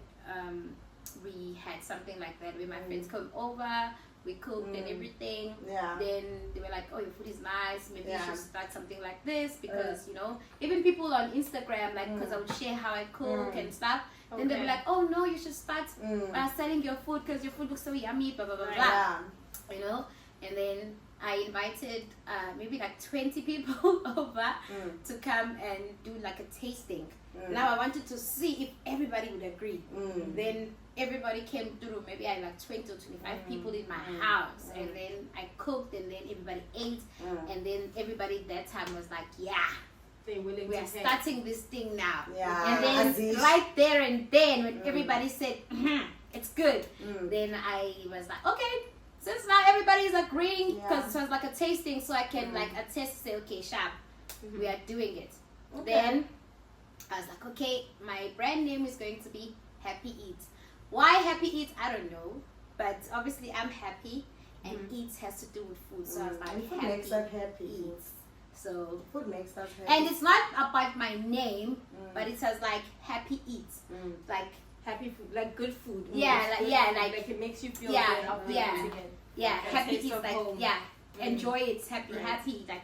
we had something like that where my friends come over. We cooked and everything. Then they were like, oh, your food is nice. Maybe you should start something like this, because, you know, even people on Instagram, like, because I would share how I cook and stuff. Then they'd be like, oh, no, you should start selling your food because your food looks so yummy, blah, blah, blah, blah. You know? And then I invited maybe like 20 people over to come and do like a tasting. Now I wanted to see if everybody would agree. Then everybody came through. Maybe I had like 20 or 25 people in my house, and then I cooked, and then everybody ate, and then everybody that time was like, yeah, we are starting this thing now. And then right there and then when everybody said it's good, then I was like, okay, since now everybody's agreeing, because it was like a tasting, so I can like attest, say, okay, sharp, we are doing it. Then I was like, okay, my brand name is going to be Happy Eats. Why Happy Eats? I don't know, but obviously I'm happy, and eats has to do with food. So I was like, and food Happy makes us happy. Eats. So Food makes us happy. and it's not about my name, but it says like Happy Eats, like Happy food, like good food. Yeah, like- Good yeah, food, like- it makes you feel yeah, good after yeah. using it. yeah, Like a Happy taste Eats, of like home. yeah, enjoy it, happy, Right. happy, like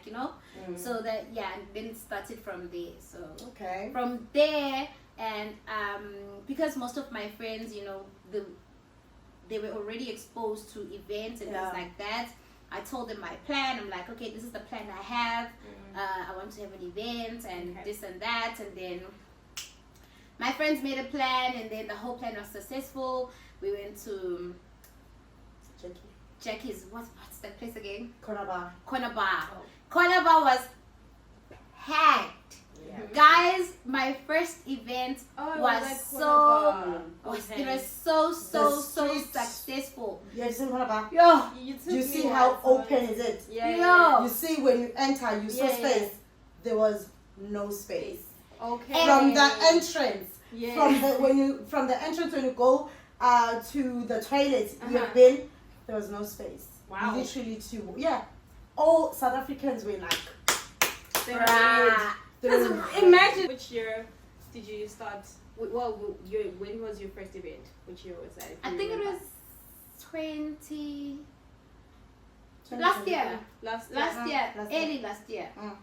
So that and then it started from there. So Okay. from there, and because most of my friends, they were already exposed to events and things like that. I told them my plan. I'm like, okay, this is the plan I have. I want to have an event and this and that. And then my friends made a plan, and then the whole plan was successful. We went to Jackie's. What's that place again? Corner bar. Corner Bar. Oh. Corner Bar was packed. Yeah. Guys, my first event Oh, it was like so Corner Bar. it was so streets- successful. Yeah, it's in corner bar. Yo, You see how open is it? Yeah. You see when you enter, you saw Yeah, yeah. space. There was no space. Okay. From the entrance, Yeah. from the entrance when you go to the toilet, Uh-huh. you've been, there was no space. Wow. Literally two. Yeah. All South Africans were like, bruh. they were Because imagine which year did you start? Well, when was your first event? Which year was that? if I you think it remember? was last year. Last last year. Early last year. Mm.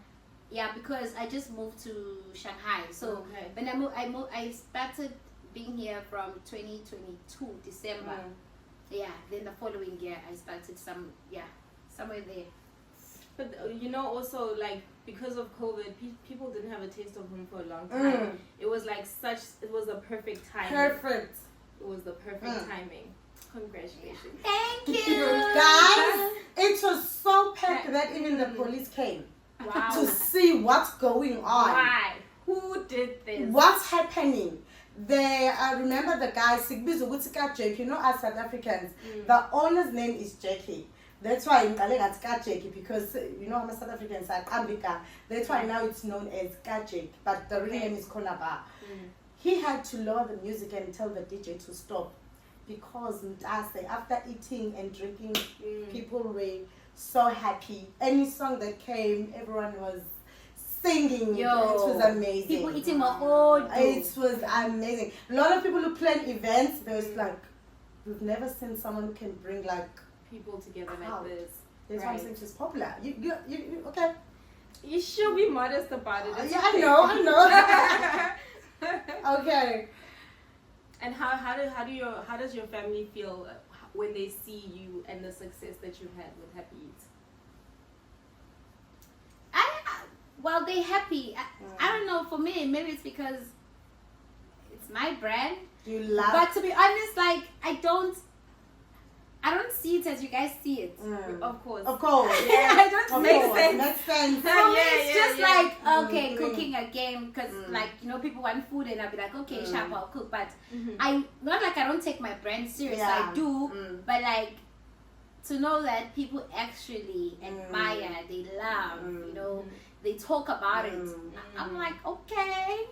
Yeah, because I just moved to Shanghai. So Okay. when I started being here from 2022 December. Yeah, then the following year I started somewhere there. But also like because of COVID, people didn't have a taste of home for a long time. It was like it was the perfect time. Perfect. It was the perfect timing. Congratulations. Thank you, Guys, it was so packed that even the police came Wow. to see what's going on. Why? Who did this? What's happening? I remember the guy, Sigbizu Wutsika Jackie, us South Africans, the owner's name is Jackie. That's why in Kalega it's Jackie, because I'm a South African side, Ambika. That's why now it's known as Kajik, but the real name is Konaba. He had to lower the music and tell the DJ to stop, because after eating and drinking, people were so happy. Any song that came, everyone was singing. Yo, it was amazing. People eating a whole It was amazing. A lot of people who plan events, there was like, we've never seen someone who can bring like People together Wow. like this. That's Right. why I'm saying she's popular. You okay? You should be modest about it. It's Yeah, okay. I know. Okay. And how does your family feel when they see you and the success that you've had with Happy Eats? Well, they happy. I don't know. For me, maybe it's because it's my brand. You love. But to be honest, like I don't see it as you guys see it. Of course. Of course. I don't Of make course. sense. Makes sense. For me, it's just like okay, Mm. cooking again, because like people want food, and I'll be like, okay, sharp, I'll cook. But Mhm. I not like I don't take my brand serious. Yeah. I do, Mm. but like to know that people actually admire, they love, they talk about it. I'm like, okay.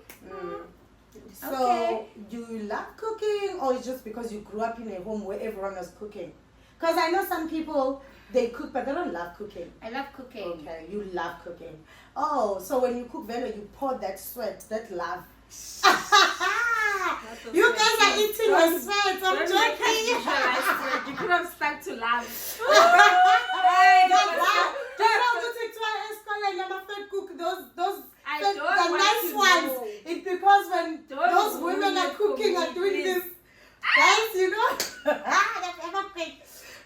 So Okay. you love cooking, or it's just because you grew up in a home where everyone was cooking? Because I know some people, they cook but they don't love cooking. I love cooking. Okay, you love cooking. Oh, so when you cook Velo, you pour that sweat, that love. the You sweat. guys are eating my sweat. I'm Don't make us joking. visualize it. You could have stuck to laugh. Those I the don't want nice to ones. know. It's because when Don't those ruin women are it cooking for are me, doing please. this. Guys, that's ever quick.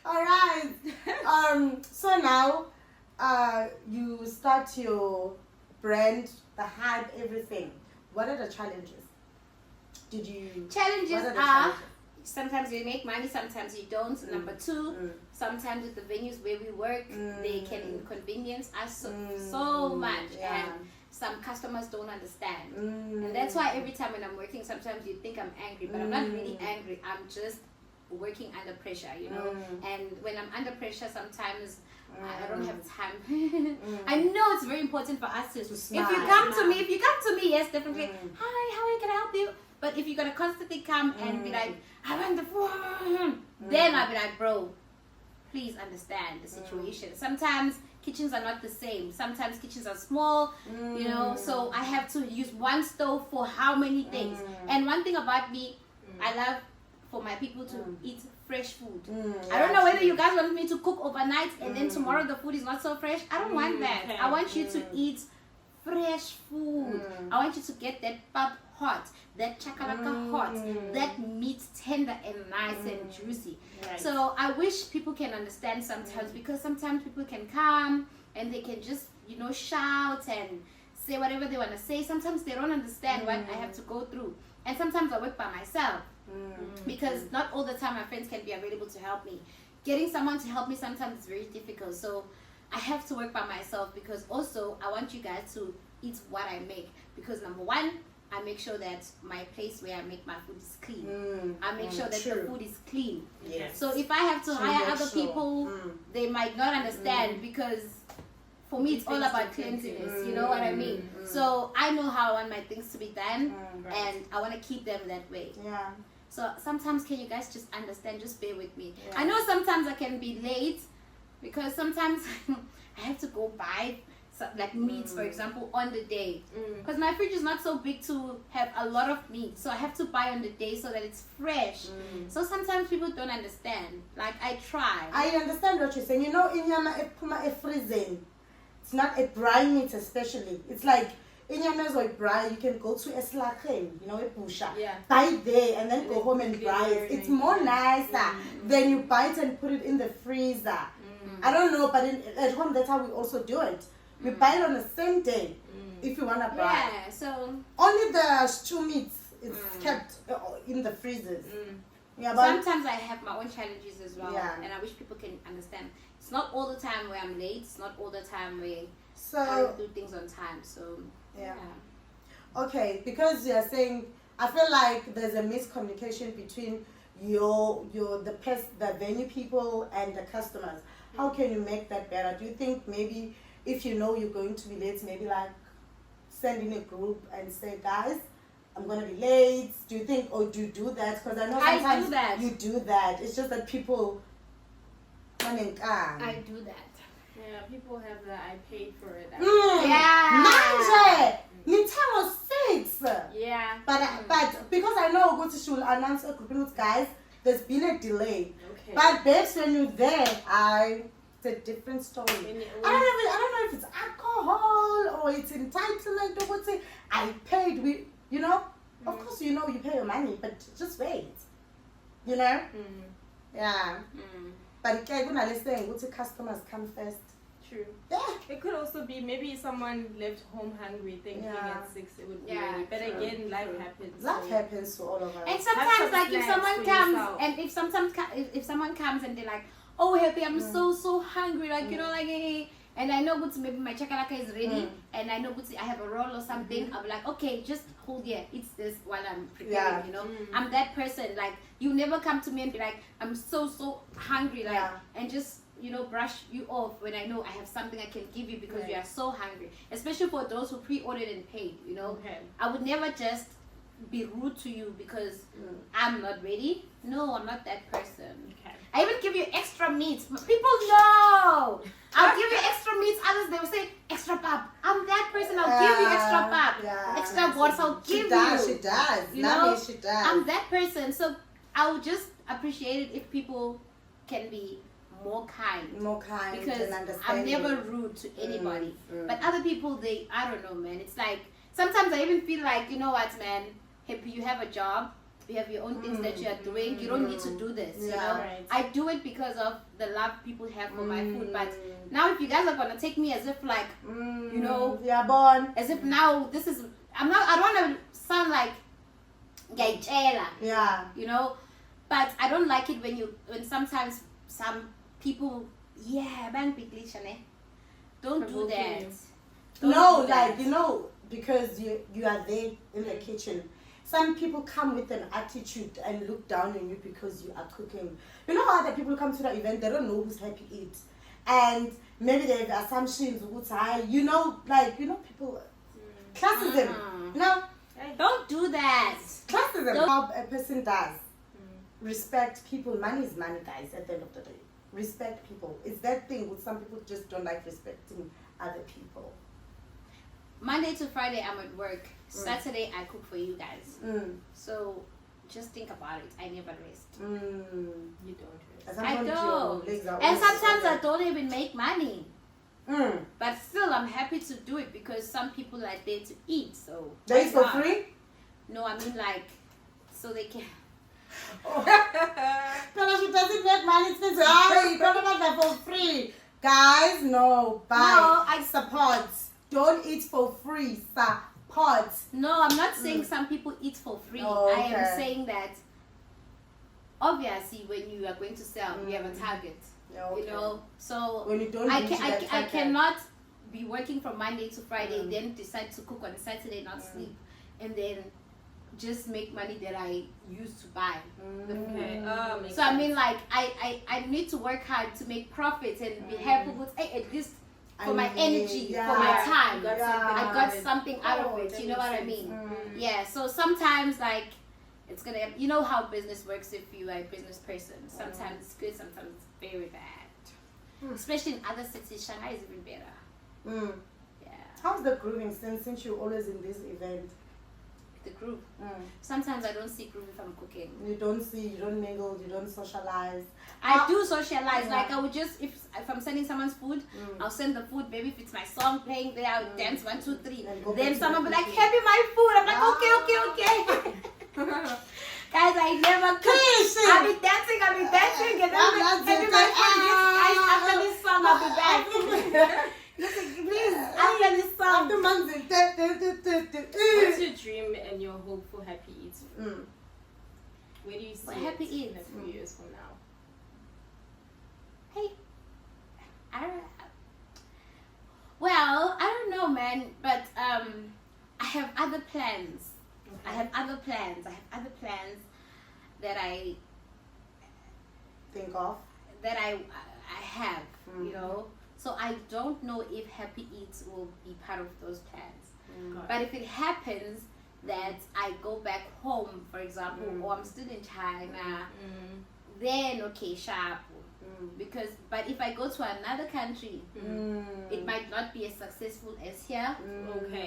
Alright. So now you start your brand, the hype, everything. What are the challenges? Challenges what are the are challenges? sometimes you make money, sometimes you don't. Number two, sometimes with the venues where we work, they can inconvenience us so much, Yeah. and some customers don't understand. And that's why every time when I'm working, sometimes you think I'm angry, but I'm not really angry. I'm just working under pressure, you know. And when I'm under pressure, sometimes I don't have time. I know it's very important for us to smile. if you come to me, yes, definitely. Hi, how can I help you? But if you're gonna constantly come and be like, I want the food, then I'll be like, bro, please understand the situation. Sometimes kitchens are not the same. Sometimes kitchens are small, you know, so I have to use one stove for how many things. And one thing about me, I love for my people to eat fresh food. I don't know whether you guys want me to cook overnight and then tomorrow the food is not so fresh. I don't want that. Okay. I want you to eat fresh food. I want you to get that pap hot, that chakalaka hot, that meat tender and nice and juicy. Right. So I wish people can understand sometimes, because sometimes people can come and they can just, you know, shout and say whatever they want to say. Sometimes they don't understand what I have to go through. And sometimes I work by myself because not all the time my friends can be available to help me. Getting someone to help me sometimes is very difficult. So I have to work by myself, because also I want you guys to eat what I make. Because number one, I make sure that my place where I make my food is clean. I make sure that the food is clean. Yes. So if I have to hire make other sure. people, they might not understand, because for me it's all about cleanliness, you know what I mean? So I know how I want my things to be done, and I want to keep them that way. Yeah. So sometimes can you guys just understand, just bear with me. Yeah. I know sometimes I can be late, because sometimes I have to go buy like meats, for example, on the day, because my fridge is not so big to have a lot of meat, so I have to buy on the day so that it's fresh. So sometimes people don't understand. Like I try. I understand what you're saying. You know, inyama ephuma efreezing, it's not a dry meat especially. It's like inyama is like dry. You can go to eslakhen, you know, a busha, buy it there and then go home and dry it. It's more nicer than you buy it and put it in the freezer. I don't know, but at home that's how we also do it. We buy it on the same day if you want to buy. Yeah, so Only the stew meats is kept in the freezers. Yeah, but sometimes I have my own challenges as well, Yeah. and I wish people can understand. It's not all the time where I'm late. It's not all the time where I so don't do things on time. So yeah. Okay, because you are saying, I feel like there's a miscommunication between the venue people and the customers. How can you make that better? Do you think maybe if you know you're going to be late, maybe like send in a group and say, guys, I'm gonna be late. Do you think, or do you do that? Because I know sometimes do that. you do that. It's just that people. I do that. Yeah, people have that. I paid for it. Yeah. Manje, nithango 6. Yeah. But because I know Guti she will announce a group of guys, there's been a delay. Okay. But babes, when you're there, it's a different story. I don't know if it's alcohol or it's entitlement or what's it. I paid. You know, of course you know you pay your money, but just wait. You know. Yeah. But okay, when I listen, go to customers come first. True. Yeah. It could also be maybe someone left home hungry, thinking at 6 it would be ready. But true, again, life happens. Life happens to all of us. And sometimes, like if snacks someone for comes, yourself. and if someone comes and they're like, "Oh, happy, I'm so hungry," like you know, like hey. And I know Guti, maybe my chakalaka is ready, and I know Guti, I have a roll or something. I'll be like, okay, just hold here, eat this while I'm preparing. You know, I'm that person. Like you never come to me and be like, I'm so hungry, like, and just brush you off when I know I have something I can give you because you are so hungry. Especially for those who pre-ordered and paid. You know, I would never just be rude to you because I'm not ready. No, I'm not that person. Okay. I even give you extra meat. People know. I'll give you extra meat. Others they will say extra pap. I'm that person. I'll give you extra pap, extra words. I'll give you. She does. You know, she does. I'm that person. So I would just appreciate it if people can be more kind. and Because I'm understanding. never rude to anybody. But other people, I don't know, man. It's like sometimes I even feel like, you know what, man? Happy, you have a job. You have your own things that you are doing. You don't need to do this. You know, I do it because of the love people have for my food. But now, if you guys are gonna take me as if like, you know, born. as if now this is, I don't want to sound like gaychela. Yeah. You know, but I don't like it when sometimes some people, don't do that. No, like you know, because you are there in the kitchen. some people come with an attitude and look down on you because you are cooking. You know how other people come to the event, they don't know who's Happy Eat. And maybe they have assumptions, you know, people, classism. No, Don't do that. classism. How a person does. Respect people. Money is money, guys, at the end of the day. Respect people. It's that thing with some people just don't like respecting other people. Monday to Friday, I'm at work. Saturday, I cook for you guys. So just think about it. I never rest. You don't rest. I don't. And sometimes I don't even make money. But still, I'm happy to do it because some people are there to eat. So They eat for free? No, I mean like, so they can. Because she doesn't make money, it's you don't make that for free. Guys, no, buy. No, I support. Don't eat for free, support. No, I'm not saying some people eat for free. Oh, I okay. am saying that obviously when you are going to sell, you have a target. Okay. You know, so When you don't I reach can that I target. cannot be working from Monday to Friday, then decide to cook on a Saturday, not sleep, and then just make money that I used to buy. Okay. So I mean, like I need to work hard to make profits and be happy with at least for my energy, for my time. I got something out of it. You know what I mean? Yeah. So sometimes like it's gonna, you know how business works. If you are a business person, sometimes it's good, sometimes it's very bad. Especially in other cities, Shanghai is even better. Yeah. How's the grooving since you're always in this event? The group. Sometimes I don't see group if I'm cooking. You don't mingle, you don't socialize. I do socialize. Like I would just, if I'm sending someone's food, I'll send the food. Maybe if it's my song playing there, I'll dance 1, 2, 3. Then someone will be like, "Happy my food." I'm like, okay. Guys, I never cook. I'll be dancing, and then happy my food. Guys, after this song, I'll be back. Listen, please, after this song. What's your dream and your hope for Happy Eats? Where do you see Happy it Eats in a few years from now? Hey, well, I don't know, man, but I have other plans. I have other plans that I Think of. I have, you know. So I don't know if Happy Eats will be part of those plans. But if it happens that I go back home, for example, or I'm still in China, then okay, sharp. But if I go to another country, it might not be as successful as here,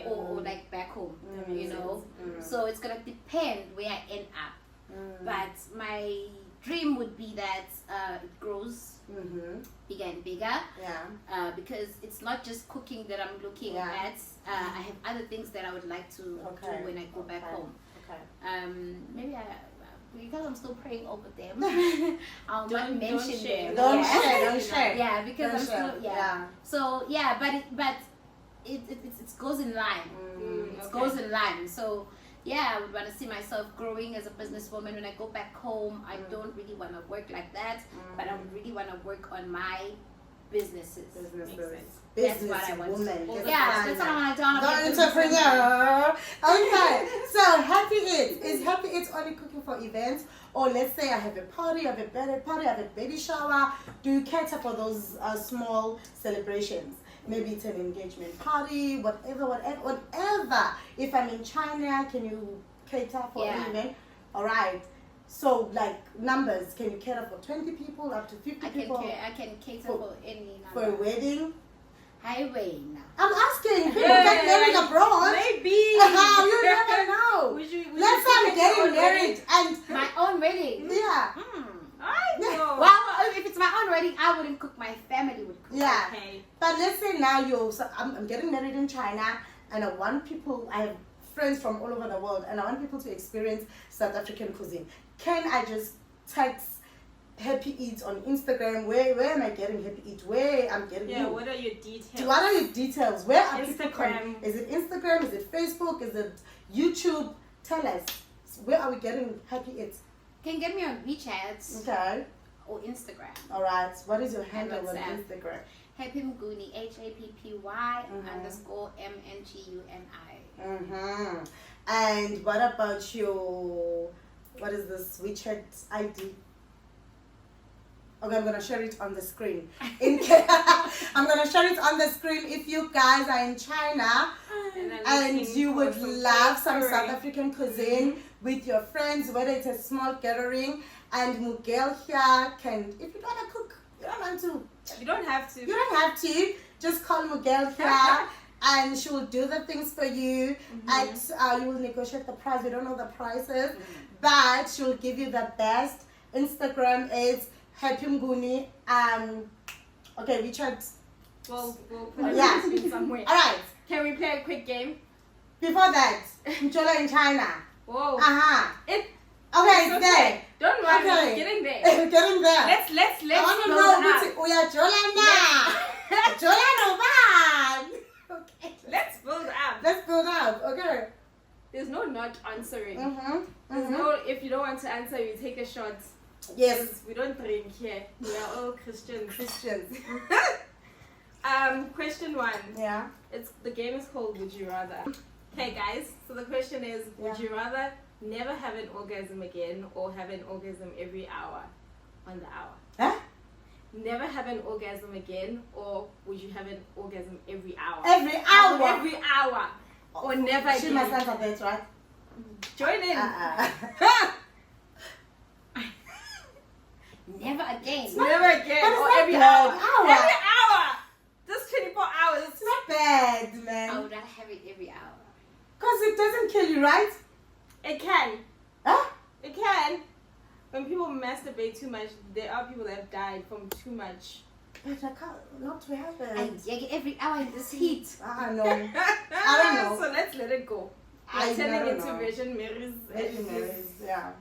or like back home, you know. So it's gonna depend where I end up. But my dream would be that it grows bigger and bigger. Because it's not just cooking that I'm looking at. I have other things that I would like to do when I go back home. Maybe because I'm still praying over them, I'll not mention them. Don't share. Yeah, because I'm still So but it goes in line. It goes in line. So yeah, I would want to see myself growing as a businesswoman. When I go back home, I don't really want to work like that, but I would really want to work on my businesses. That's what I want. That's what I want to do. The entrepreneur. Okay, so Happy Eats. Is Happy Eats only cooking for events? Or let's say I have a party, I have a birthday party, I have a baby shower. Do you cater for those small celebrations? Maybe it's an engagement party, whatever. If I'm in China, can you cater for an event? All right. So, like numbers, can you cater for 20 people, up to 50 people? I can cater for any number. For a wedding? Highway now. I'm asking. People get married abroad. Maybe. You never know. Let's say I'm getting married and my own wedding. Yeah. I know. Well, if it's my own wedding, I wouldn't cook. My family would cook. Yeah. Okay. But let's say now I'm getting married in China, and I want people. I have friends from all over the world, and I want people to experience South African cuisine. Can I just text Happy Eats on Instagram? Where am I getting Happy Eats? Where I'm getting you? What are your details? What are your details? Where are Instagram. people? Is it Instagram? Is it Facebook? Is it YouTube? Tell us. Where are we getting Happy Eats? Can get me on WeChat Okay. or Instagram. All right. What is your handle on WhatsApp. Instagram? Happy Mnguni, HAPPY _MNGUNI. Mm-hmm. And what about your, what is this WeChat ID? Okay, I'm gonna share it on the screen. I'm gonna share it on the screen if you guys are in China and you would love some South African cuisine with your friends, whether it's a small gathering. And Miguel here can, if you don't want to cook, you don't want to. You don't have to. You don't have to. Just call Miguel here. And she will do the things for you. You will negotiate the price. We don't know the prices, but she will give you the best. Instagram is Happy Mguni. Okay, WeChat. We'll put it in somewhere. All right. Can we play a quick game? Before that, Mchola in China. Whoa. Okay, it's it's there. Don't worry, Okay. we're getting there. We're getting there. Let's I want to build know up. which we are Jola now. Jola no bad. Okay. Let's build up. Let's build up. Okay. There's no not answering. Mm-hmm. There's no, if you don't want to answer, you take a shot. Yes. We don't drink here. We are all Christians. Question 1. Yeah. The game is called Would You Rather. Okay, guys. So the question is, would you rather never have an orgasm again or have an orgasm every hour on the hour? Huh? Never have an orgasm again, or would you have an orgasm every hour? Every hour. Every hour. Or never She again. must answer that, right? Join in. Never again. Never again. But it's Or not every bad. hour. Hour. Every hour. Just 24 hours. It's not bad, I man. would rather have it every hour. Because it doesn't kill you, right? It can. Huh? It can. When people masturbate too much, there are people that have died from too much. But I can't, not to happen. I dig it every hour in this heat. I know. I don't know. So let's let it go. I We're turning don't into know. Virgin Mary's. Virgin Marys, yeah.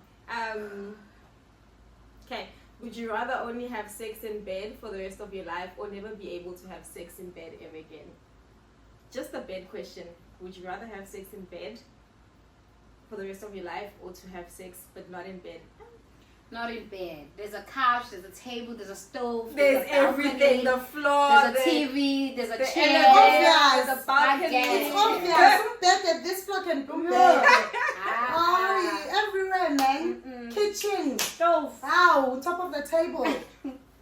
Okay. Would you rather only have sex in bed for the rest of your life or never be able to have sex in bed ever again? Just a bed question. Would you rather have sex in bed for the rest of your life or to have sex but not in bed? Not in bed. There's a couch, there's a table, there's a stove, There's a balcony, everything. The floor, there's a TV, there's a the chair. elevator, the balcony. It's Yeah. obvious. Some bed, this floor can do there. Oh, everywhere, man. Kitchen. Stove. Wow, on top of the table.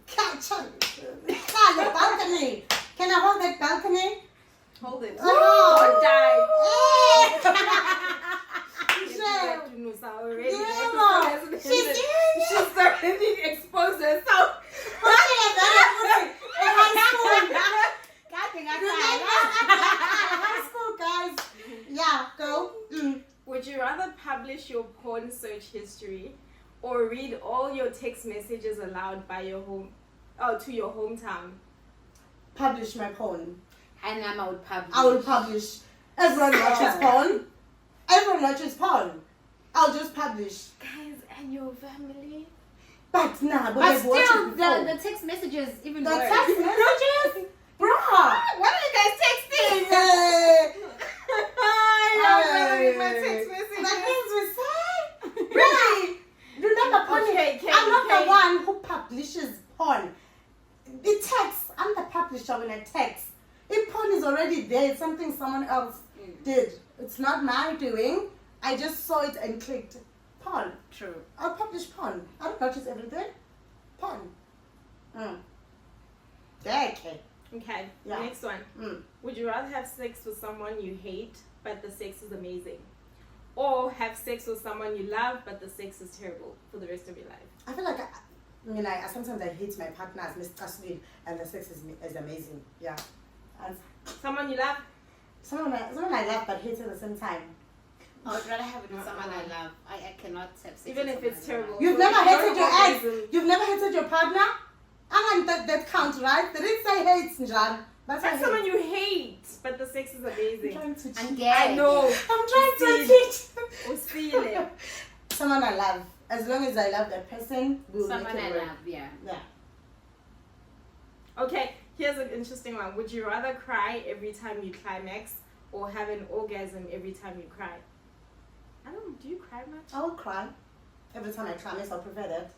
Kitchen. Your balcony. Can I hold that balcony? Hold it. Oh. Or die. Sure. Already. Yeah. She's She's already exposed herself. High school, guys. Yeah, go. Would you rather publish your porn search history or read all your text messages aloud by your to your hometown? Publish my porn. And I would publish. I will publish. Everyone watches porn. Everyone watches porn. I'll just publish. Guys, and your family? But nah, But they've watched still, it before. the text messages even The worse. text messages? Bruh. What are you guys texting? Hey. I read my text messages. That means we say? Really? Remember, porn. Okay, I'm not the one who publishes porn. The text. I'm the publisher when I text. If porn is already there, it's something someone else did. It's not my doing. I just saw it and clicked. Porn. True. I'll publish porn. I don't notice everything. Porn. Okay. Okay, Yeah. next one. Would you rather have sex with someone you hate but the sex is amazing? Or have sex with someone you love but the sex is terrible for the rest of your life? I feel like I sometimes I hate my partner as Miss Kaswin and the sex is amazing. Yeah. And Someone you love? someone I love but hate at the same time. I would rather have it with someone I love. I cannot have sex Even with if it's someone I terrible. love. You've So never you don't hated your have ex. reason. You've never hated your partner. And that counts, right? They didn't say hates, Njan. That's That's someone you hate, but the sex is I'm amazing. trying to I'm cheat. gay. I know. I'm trying to See. cheat. Usile. Someone I love. As long as I love that person, we'll Someone make I it work. love, yeah. Yeah. Okay, here's an interesting one. Would you rather cry every time you climax or have an orgasm every time you cry? I don't know, do you cry much? I'll cry. Every time I climax, I'll prefer that.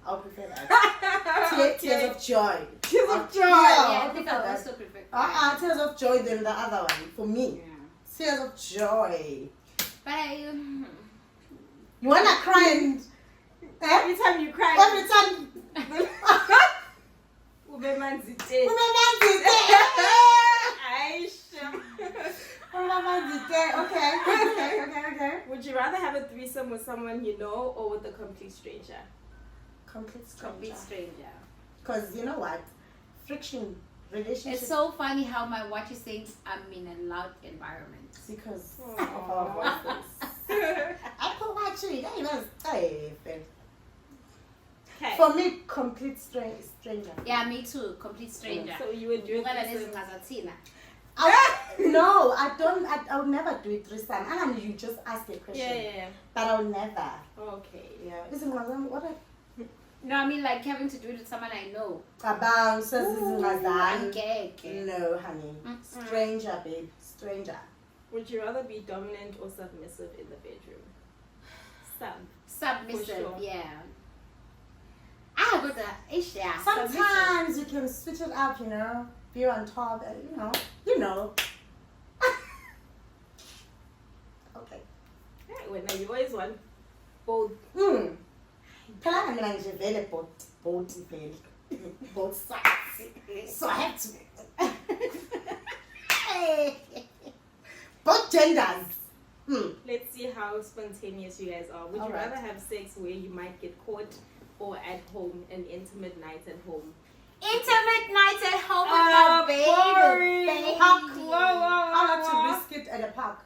I'll prefer that. Tears of joy. Tears of joy. Yeah. Yeah, I think I prefer also that. prefer crying. Tears of joy than the other one for me. Yeah. Tears of joy. But You wanna cry and Every time you cry, every time. Ubemanzite. Aisha. Okay. Would you rather have a threesome with someone you know or with a complete stranger? Complete complete stranger. stranger. Because you know what? Friction, relationship. It's so funny how my watch is saying I'm in a loud environment. because Aww. of our voices. Apple Watch, you don't even say it. Okay. For me, complete stranger. Yeah, me too. Complete stranger. So you would do it. Ukala threesome. nezingazathina. No, I don't. I would never do it threesome. And you just ask a question. Yeah. But I'll never. Okay. Yeah. Isn't what No, I mean like having to do it with someone I know. about says Ngazan. Okay. No, honey. Mm-mm. Stranger, babe. Stranger. Would you rather be dominant or submissive in the bedroom? Submissive, For sure. yeah. But yeah. Sometimes you can switch it up, you know. Be on top, you know. Okay. Hey, when you always want both. Phela mina nje vele both vele. Both sides. So I have to. Both genders. Let's see how spontaneous you guys are. Would you Alright. rather have sex where you might get caught or at home, an intimate night at home? Intimate night at home Oh, with the boring. baby. Park. Whoa. I like to risk it at a park.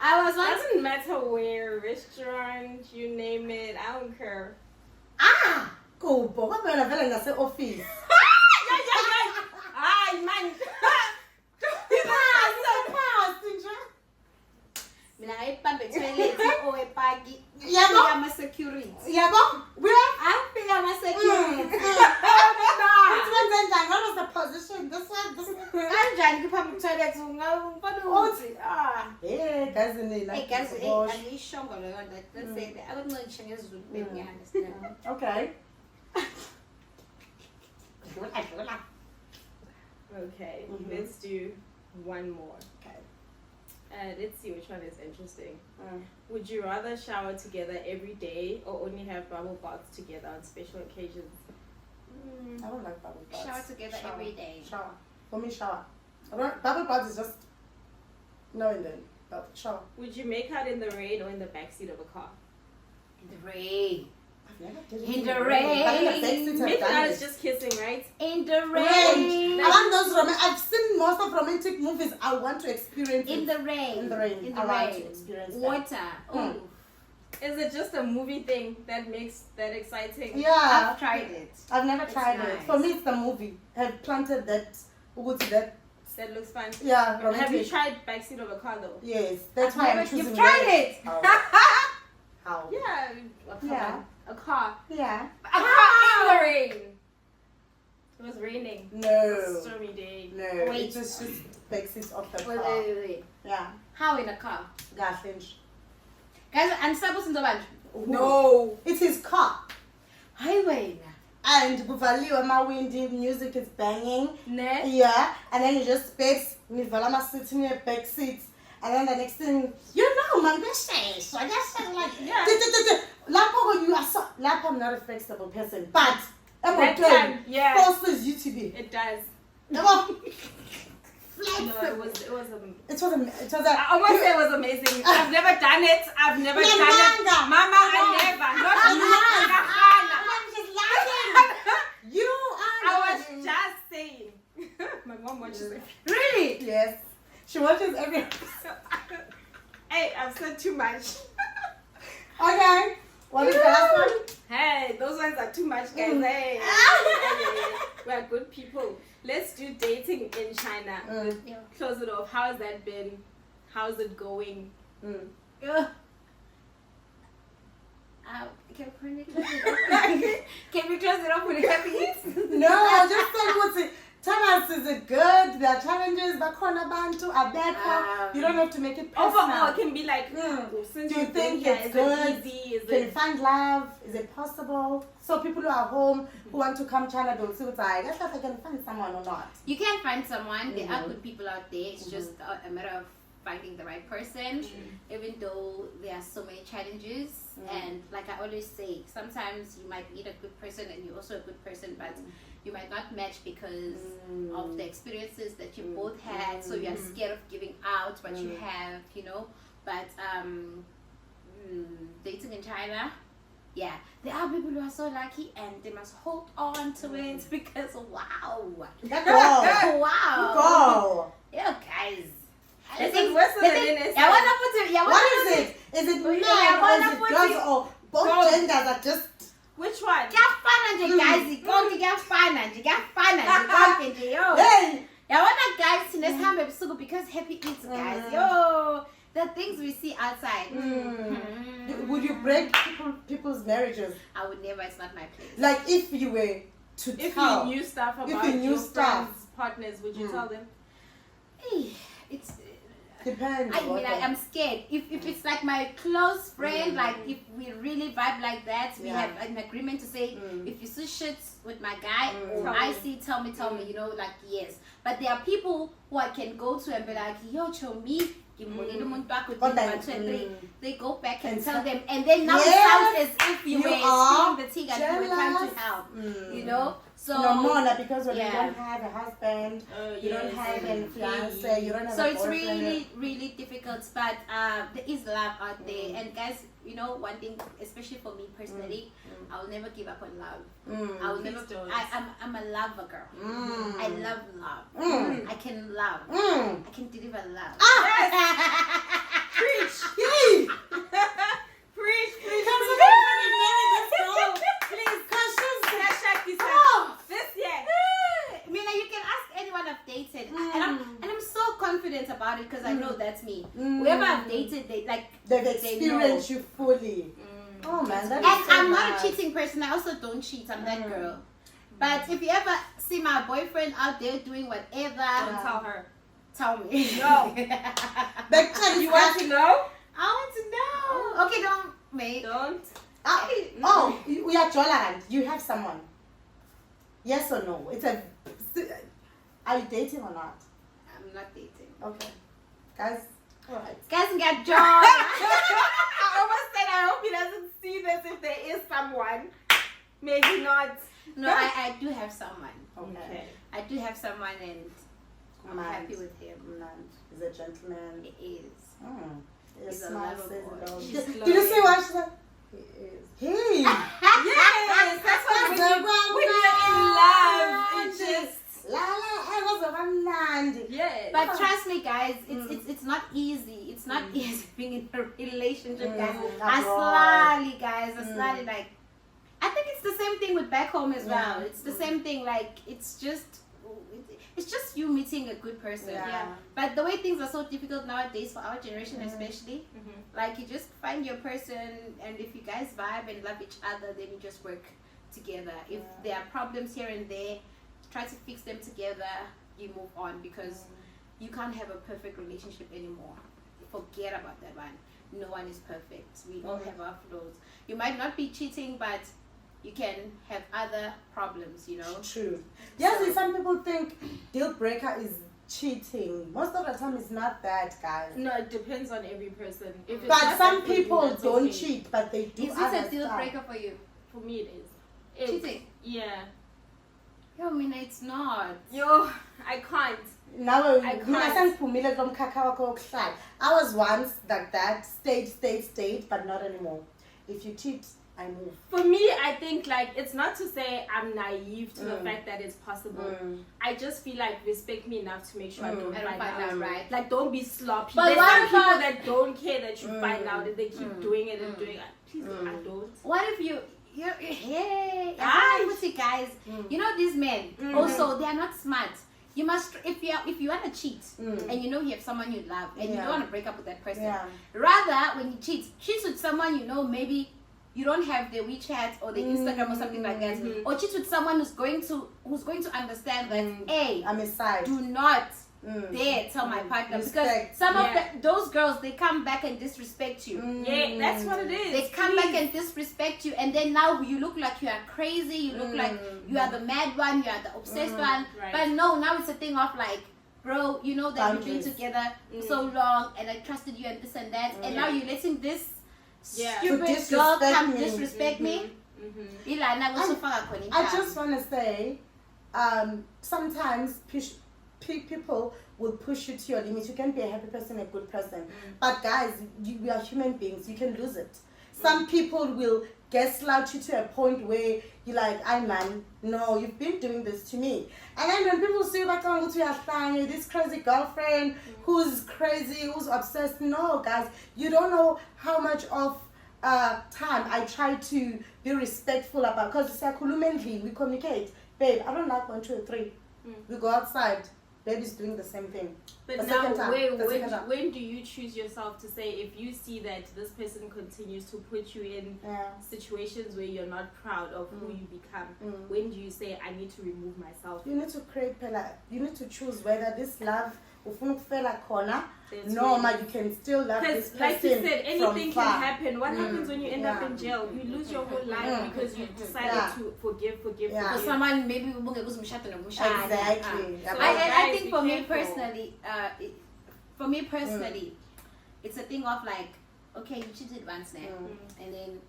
I was once. Doesn't matter where, restaurant, you name it. I don't care. Kubo, kwabela vele ngase-office. Ay, man. Phasi nje. Mina ngayibambe toilet or epaki. Yabo. Ngifika ama-security. Yabo, where? Afika ama-security. Wenze njani? What was the position? This one? Kanjani ngiphambi toilet ungabona ukuthi Hey, guys in the hey guys, angiyishongo leyo nto. Let's say that. Akuncikishe ngesiZulu baby, ngiya-understand. Okay. Okay, Mhm. let's do one more. Okay. Let's see which one is interesting. Would you rather shower together every day or only have bubble baths together on special occasions? I don't like bubble baths. Shower together every day. Shower. For me, shower. Bubble bath is just now and then. But shower. Would you make out in the rain or in the backseat of a car? In the rain. I've never did it In the But in the rain. backseat I've Making done out it. is just kissing, right? In the Rain. rain. I want those I've seen most of romantic movies. I want to experience In it. the rain. In the rain. In the I want rain. to experience that. Water. Mm. Ooh. Is it just a movie thing that makes that exciting? Yeah. I've tried it. I've never It's tried it. nice. For me, it's the movie. I've planted that. That. That looks fun. Yeah, Have you romantic. tried backseat of a car though? Yes, that's I've why never- I'm choosing. You've tried red. it. How? How? Yeah. Yeah. A car. Yeah. A car in the rain. It was raining. It was No. a stormy day. No. Wait. It was just backseat of the Wait, car. wait. Yeah. How in a car? Gafinch. Guys, and sabos in the bunch. No. It's his car. Highway. And kuvaliwe amawindi, music is banging. Ne? Yeah. And then you just space, nivala sitting in your back seat. And then the next thing, man, that's I guess like, Yeah. Lapho when you are so, Lapho I'm not a flexible person, but That time, yeah. forces you to be. It does. Flexible. No, it was It was a. I almost say it was amazing. I've never done it. I've never done it. Nyamanga. Mama, I never. Not I'm in Ghana. I'm just laughing. You are. I was just saying. My mom watches it. Really? Yes. She watches every. Hey, I've said too much. Okay. What is the last one? Hey, those ones are too much, guys. Hey, we are good people. Let's do dating in China. Yeah. Close it off. How's that been? How's it going? Can we close it off? Can we close it off with a happy hit? No, I just said what's it. Tell us, is it good? There are challenges, bakhona bantu, abekho. You don't have to make it personal. Overall, it can be like, since Do you you've been think here, it's is good? it easy? Is Can you it find love? Is it possible? So people who are home, who want to come China, don't see what's like, I thought I can find someone or not. You can find someone. There are Mhm. good people out there. It's just a matter of finding the right person, even though there are so many challenges. And like I always say, sometimes you might meet a good person and you're also a good person, but you might not match because of the experiences that you both had. So you're scared of giving out what you have, you know. But dating in China, yeah, there are people who are so lucky and they must hold on to it because wow. Go. Wow. Yeah, guys. This is worse than this. What is it? Is it men or is it girls or both genders are just... Which one? Kuyafana nje guys, konke kuyafana nje konke nje yo. Hey! Yabona guys sinesihamba ebusuku because happy eats guys. Yo, the things we see outside. Would you break people's marriages? I would never, it's not my place. Like if you were to If tell... you knew stuff about you knew your stuff. friends, partners, would you tell them? It's Depends. I mean, I'm scared. If it's like my close friend, like if we really vibe like that, we have an agreement to say, if you see shit with my guy or I see, tell me, you know, like yes. But there are people who I can go to and be like, yo, show me. They go back and tell them, and then now it sounds as if you were spilling the tea and you were trying to help, you know. So no more because when you don't have a husband, you don't have a fiance, you don't have so a it's boyfriend. really difficult, but there is love out there. And guys, you know, one thing, especially for me personally, I will never give up on love. I will never. I'm a lover girl. I love love. I can love. I can deliver love. Preach! Yay! Preach! Please, questions. This year. Mina, you can ask anyone I've dated, and I'm so confident about it because I know that's me. Whoever I've dated, they've experienced you fully. Oh man, that is And so I'm not nice. a cheating person. I also don't cheat. I'm that girl. But if you ever see my boyfriend out there doing whatever, Don't tell her. tell me. No. You want to know? I want to know. Okay, don't, mate. Don't. Oh, we are tolerant. You have someone. Yes or no? Are you dating or not? I'm not dating. Okay. Guys, alright. Guys, get joy. I almost said I hope he doesn't see this if there is someone. Maybe not. No, I do have someone. Okay. I do have someone and I'm happy with him. He's a gentleman. He is. He's a smart, lover says boy. it all. She's Did lovely. you see what she said? He is. Hey! Yes, that's what when you're in love, it just yes. But trust me, guys, it's not easy. It's not easy being in a relationship, guys. I slightly like. I think it's the same thing with back home as well. It's the same thing. Like it's just you meeting a good person. Yeah. But the way things are so difficult nowadays for our generation, especially, like you just find your person, and if you guys vibe and love each other, then you just work together. If there are problems here and there, try to fix them together. You move on because you can't have a perfect relationship anymore. Forget about that one. No one is perfect. We all have our flaws. You might not be cheating, but you can have other problems, you know. True. Yes, some people think deal breaker is cheating. Most of the time, it's not that, guys. No, it depends on every person. If it's But not some that good, people that's don't okay. cheat, but they do Is this other a deal stuff. breaker for you? For me, it is. Cheating? Yeah. Yo, Mina, it's not. Yo, I can't. Now, I can't. I was once like that, stayed, but not anymore. If you cheat, I move. For me, I think like it's not to say I'm naive to the fact that it's possible. I just feel like respect me enough to make sure I don't I don't find find out. out, right? Like don't be sloppy. But There's what some people about- that don't care that you find out and they keep doing it and doing it. Please, I don't. What if hey, Aye. guys, you know these men, also, they are not smart. You must, if you want to cheat and you know you have someone you love and you don't want to break up with that person, rather when you cheat with someone you know maybe you don't have the WeChat or the Instagram or something like that, or cheat with someone who's going to understand that hey, I'm a side. do not dare tell my partner Respect. because some of those girls, they come back and disrespect you. Yeah, that's what it is. They come back and disrespect you, and then now you look like you are crazy. You look like you are the mad one. You are the obsessed one. Right. But no, now it's a thing of like bro, you know that we've been Boundaries. together for so long, and I trusted you and this and that, and now you're letting this Yeah. stupid To girl disrespect come me. disrespect me. Ilana kusufaka khona I ikhaya. just want to say, sometimes people will push you to your limit. You can be a happy person, a good person, but guys, we are human beings. You can lose it. Some people will gaslight you to a point where you're like, "I man, no, you've been doing this to me." And then when people say like, "Oh, this crazy girlfriend who's crazy, who's obsessed," no, guys, you don't know how much of time I try to be respectful about, because we communicate. Babe, I don't like 1, 2, 3. We go outside. Baby's doing the same thing. But The now, second time, the second time. when do you choose yourself to say, if you see that this person continues to put you in situations where you're not proud of who you become, when do you say, I need to remove myself? You need to create you need to choose whether this love corner, That's no, really- you can still love this Because, person like you said, anything from can far. happen. What happens when you end up in jail? You lose your whole life because you decided to forgive. For someone maybe Exactly. I Guys, think be for me careful. personally, it's a thing of like, okay, you cheated once now, and then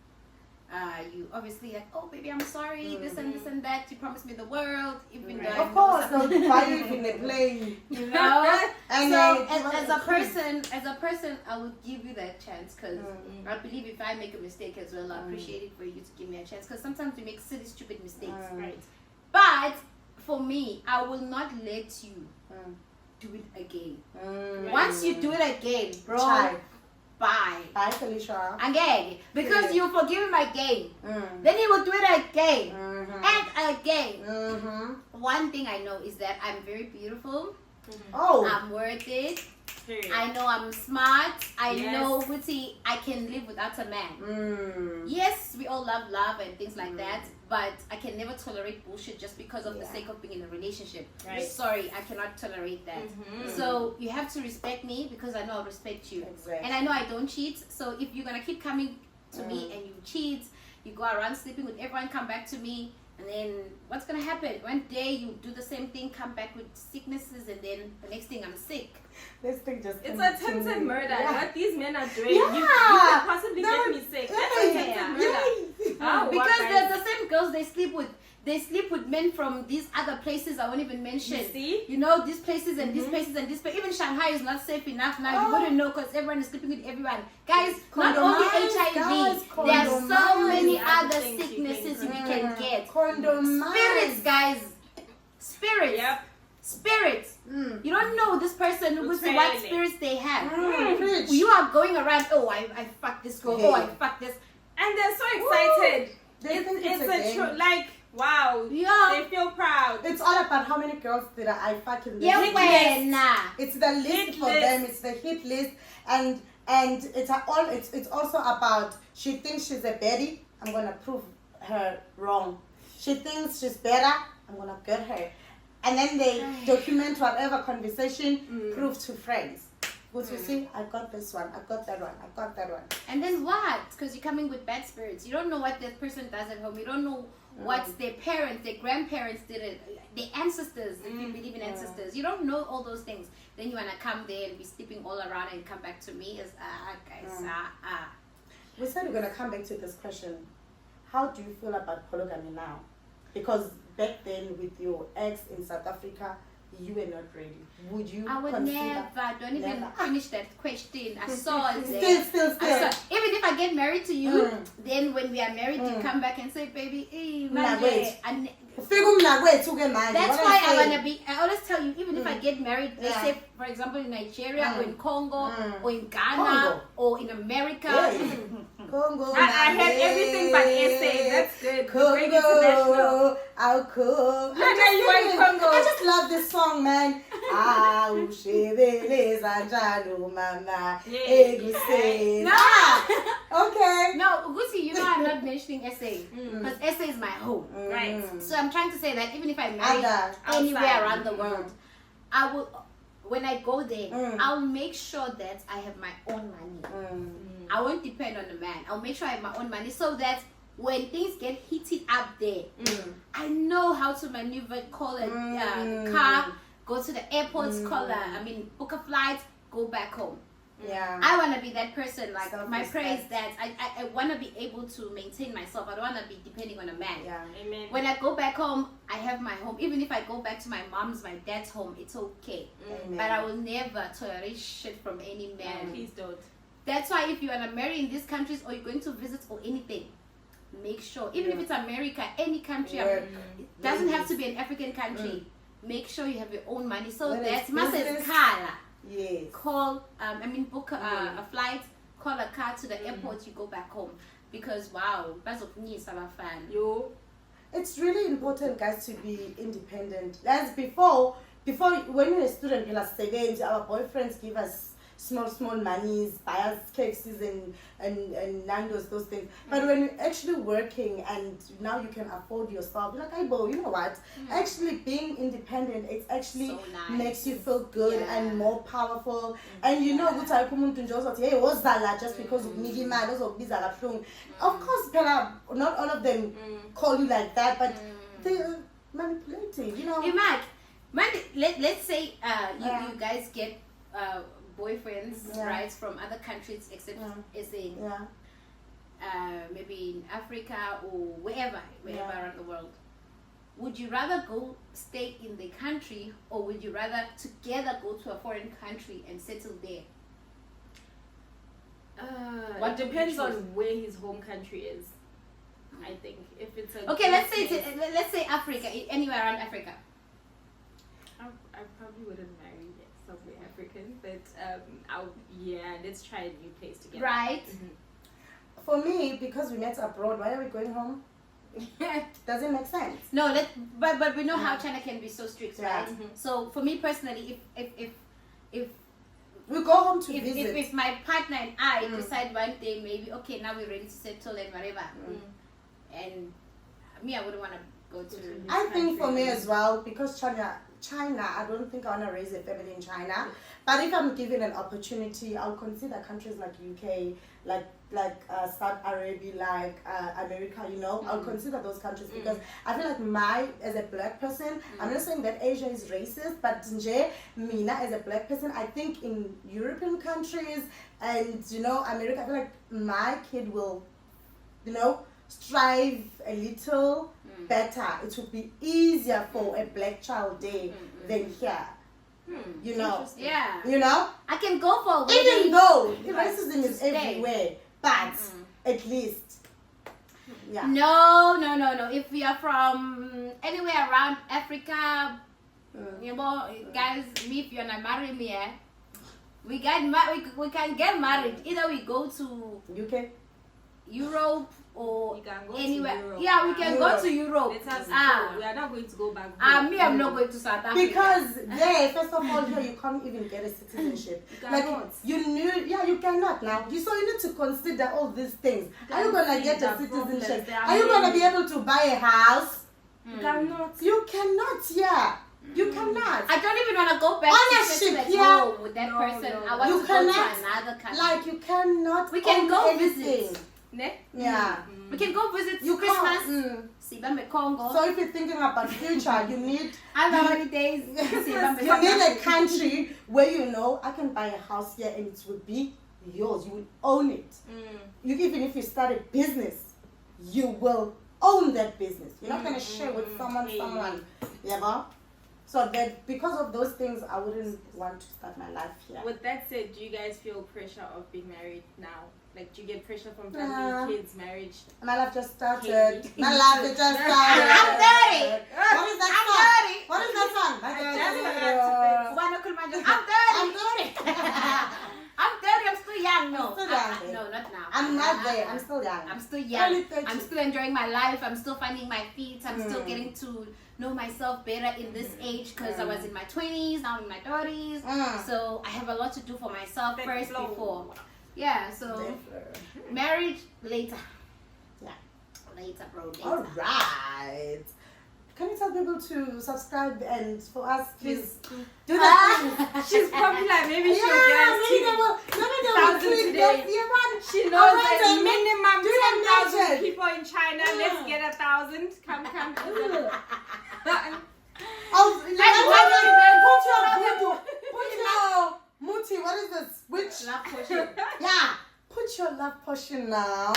you obviously like, oh baby, I'm sorry, this and this and that. You promised me the world, even though I Of know course, something- they'll buy you in the plane. you know. And So then- as a person, I would give you that chance, because I believe if I make a mistake as well, I appreciate it for you to give me a chance, because sometimes we make silly, stupid mistakes, right? But for me, I will not let you do it again. Once you do it again, bro, bye. Bye, Felicia. Again, because you forgive my game, then he will do it again and again. One thing I know is that I'm very beautiful. Oh. I'm worth it. Period. I know I'm smart. I Yes. know, Witty, I can live without a man. Yes, we all love and things like that, but I can never tolerate bullshit just because of the sake of being in a relationship. Right. Sorry, I cannot tolerate that. So you have to respect me, because I know I'll respect you. Exactly. And I know I don't cheat. So if you're gonna keep coming to me and you cheat, you go around sleeping with everyone, come back to me, and then what's gonna happen? One day you do the same thing, come back with sicknesses, and then the next thing I'm sick. This thing just It's comes to attempted me. murder. Yeah. What these men are doing, Yeah. you could possibly No. get me sick. That's Yeah. attempted murder. Oh, Because what, they're guys? the same girls they sleep with men from these other places I won't even mention. You see? You know, these places and these places and this place. Even Shanghai is not safe enough now. You wouldn't know, because everyone is sleeping with everyone. Guys, not only Condomize, HIV, guys, there are so condomize. many Other other things you sicknesses we can can get. Condom. Spirits, guys. Spirits. Yep. Spirits. You don't know this person who Who's see what failing. spirits they have. Preach. You are going around, oh, I fucked this girl, oh, I fucked this. And they're so excited. They think it's a It's game. like, wow. Yeah. They feel proud. It's all about how many girls did I fucking Yeah, list. when It's the list Hit for list. them. It's the hit list, and it's also about, she thinks she's a baddie. I'm gonna prove her wrong. She thinks she's better. I'm gonna get her, and then they document whatever conversation, prove to friends. Which you see, I got this one, I got that one, I got that one. And then what? Because you're coming with bad spirits. You don't know what that person does at home. You don't know what their parents, their grandparents did it, their ancestors, if you believe in ancestors. You don't know all those things. Then you want to come there and be sleeping all around and come back to me as, guys, We said we're gonna come back to this question. How do you feel about polygamy now? Because back then with your ex in South Africa, you were not ready. Would you I would consider? never, don't even Never. finish that question. I saw it Still. there. I saw, even if I get married to you, then when we are married, you come back and say, baby, Mnawethu. and Ufika umnakwethu ke manje. that's What why I'm I saying. wanna be. I always tell you, even if I get married, let's Yeah. say, for example, in Nigeria or in Congo or in Ghana Congo. or in America. Yeah. Congo. I had everything but SA. That's good. Very Congo. international. I'll cook. Look at you in Congo. I just love this song, man. Ah, ushebeleza njalo mama. Yeah. Ekuseni. No. Okay. No, Gucci, you know I'm not mentioning SA because SA is my home. Right. So I'm trying to say that even if I marry Other. anywhere Outside. around the world, I will. When I go there, I'll make sure that I have my own money. I won't depend on the man. I'll make sure I have my own money so that when things get heated up there, I know how to maneuver, call a car, go to the airports, book a flight, go back home. Yeah. I want to be that person. Like my Self-respect. prayer is that I want to be able to maintain myself. I don't want to be depending on a man. Yeah. Amen. When I go back home, I have my home. Even if I go back to my mom's, my dad's home, it's okay. Amen. But I will never tolerate shit from any man. Please don't. That's why if you want to marry in these countries or you're going to visit or anything, make sure, even if it's America, any country, Work. it doesn't have to be an African country. Make sure you have your own money. So When that's it's Masa's business, car. Yes. Call, book a flight, call a car to the airport, you go back home. Because wow, fan. Yo. It's really important, guys, to be independent. As before when you're a student, you're like, our boyfriends give us small monies, buy us cakes and Nando's, those things. But when you're actually working and now you can afford yourself, you're like, hey, bo, you know what? Actually being independent, it actually So nice. makes you feel good Yeah. and more powerful. And you know, good time hey, what's that just because of me, man, those of these are of course, not all of them call you like that, but they're manipulating, you know. Imagine, let's say Yeah. you guys get boyfriends, Yeah. right, from other countries except SA, Yeah. maybe in Africa or wherever Yeah. around the world. Would you rather go stay in the country or would you rather together go to a foreign country and settle there? What It do you depends choose? on where his home country is. I think if it's a Okay, let's say good place, let's say Africa, anywhere around Africa. I probably wouldn't marry somewhere African, but let's try a new place together. Right. For me, because we met abroad, why are we going home? Doesn't make sense. No, but we know how China can be so strict, Yeah. right? So for me personally, if We go home to visit. if my partner and I decide one day maybe okay now we're ready to settle and whatever, and me I wouldn't want to go to. I think for me as well, because China, I don't think I want to raise a family in China. But if I'm given an opportunity, I'll consider countries like UK, like Saudi Arabia, like America. You know, I'll consider those countries because I feel like as a black person, I'm not saying that Asia is racist, but Mina as a black person, I think in European countries and America, I feel like my kid will, strive a little better. It would be easier for a black child there than here. You know, Yeah, I can go for a even wedding. though but racism to is stay. everywhere, but at least, No. If we are from anywhere around Africa, guys, me if you're not marry me, we can get married. Either we go to UK. Europe or You can go to anywhere. Europe. Yeah, we can go to Europe. Let us Ah. go. We are not going to go back. Me, I'm not going to South Africa. Because there, first of all, here you can't even get a citizenship. You cannot. You cannot now. So you need to consider all these things. Are you gonna get a citizenship? There Are you gonna be able to buy a house? You cannot. You cannot. Yeah, you cannot. I don't even want to go back Ownership, to settle at yeah. home with that No, person. no. I want You to go to cannot, another country. Like you cannot. We can own go anything. visit. Ne? Yeah. We can go visit You Christmas. can't. Sibambe Congo. So if you're thinking about future, you need Other holidays. Sibambe you South need a Africa. country where I can buy a house here and it will be yours. You will own it. Even if you start a business, you will own that business. You're not gonna share with someone. Yeah. So that because of those things, I wouldn't want to start my life here. With that said, do you guys feel pressure of being married now? Like, do you get pressure from Nah. family, kids, marriage? My life just started. Okay. My life just started. I'm dirty. What is that I'm song? dirty. What is that song? I'm dirty. I'm 30. I'm still young. No, Still young, no, not now. I'm not there. I'm still young. I'm still Only young. 30. I'm still enjoying my life. I'm still finding my feet. I'm still getting to know myself better in this age because I was in my 20s, now I'm in my 30s. So I have a lot to do for myself first before. Yeah, so marriage later. Yeah. Later, bro. Later. All right. Can you tell people to subscribe and for us, please do that? She's popular. Maybe she'll Yeah, get maybe us they will click today. that. Yeah, man. She knows Alright, that then, minimum do that 10,000 magic. people in China. Let's get 1,000. Come. Oh, Hey, what do you mean? put love potion now.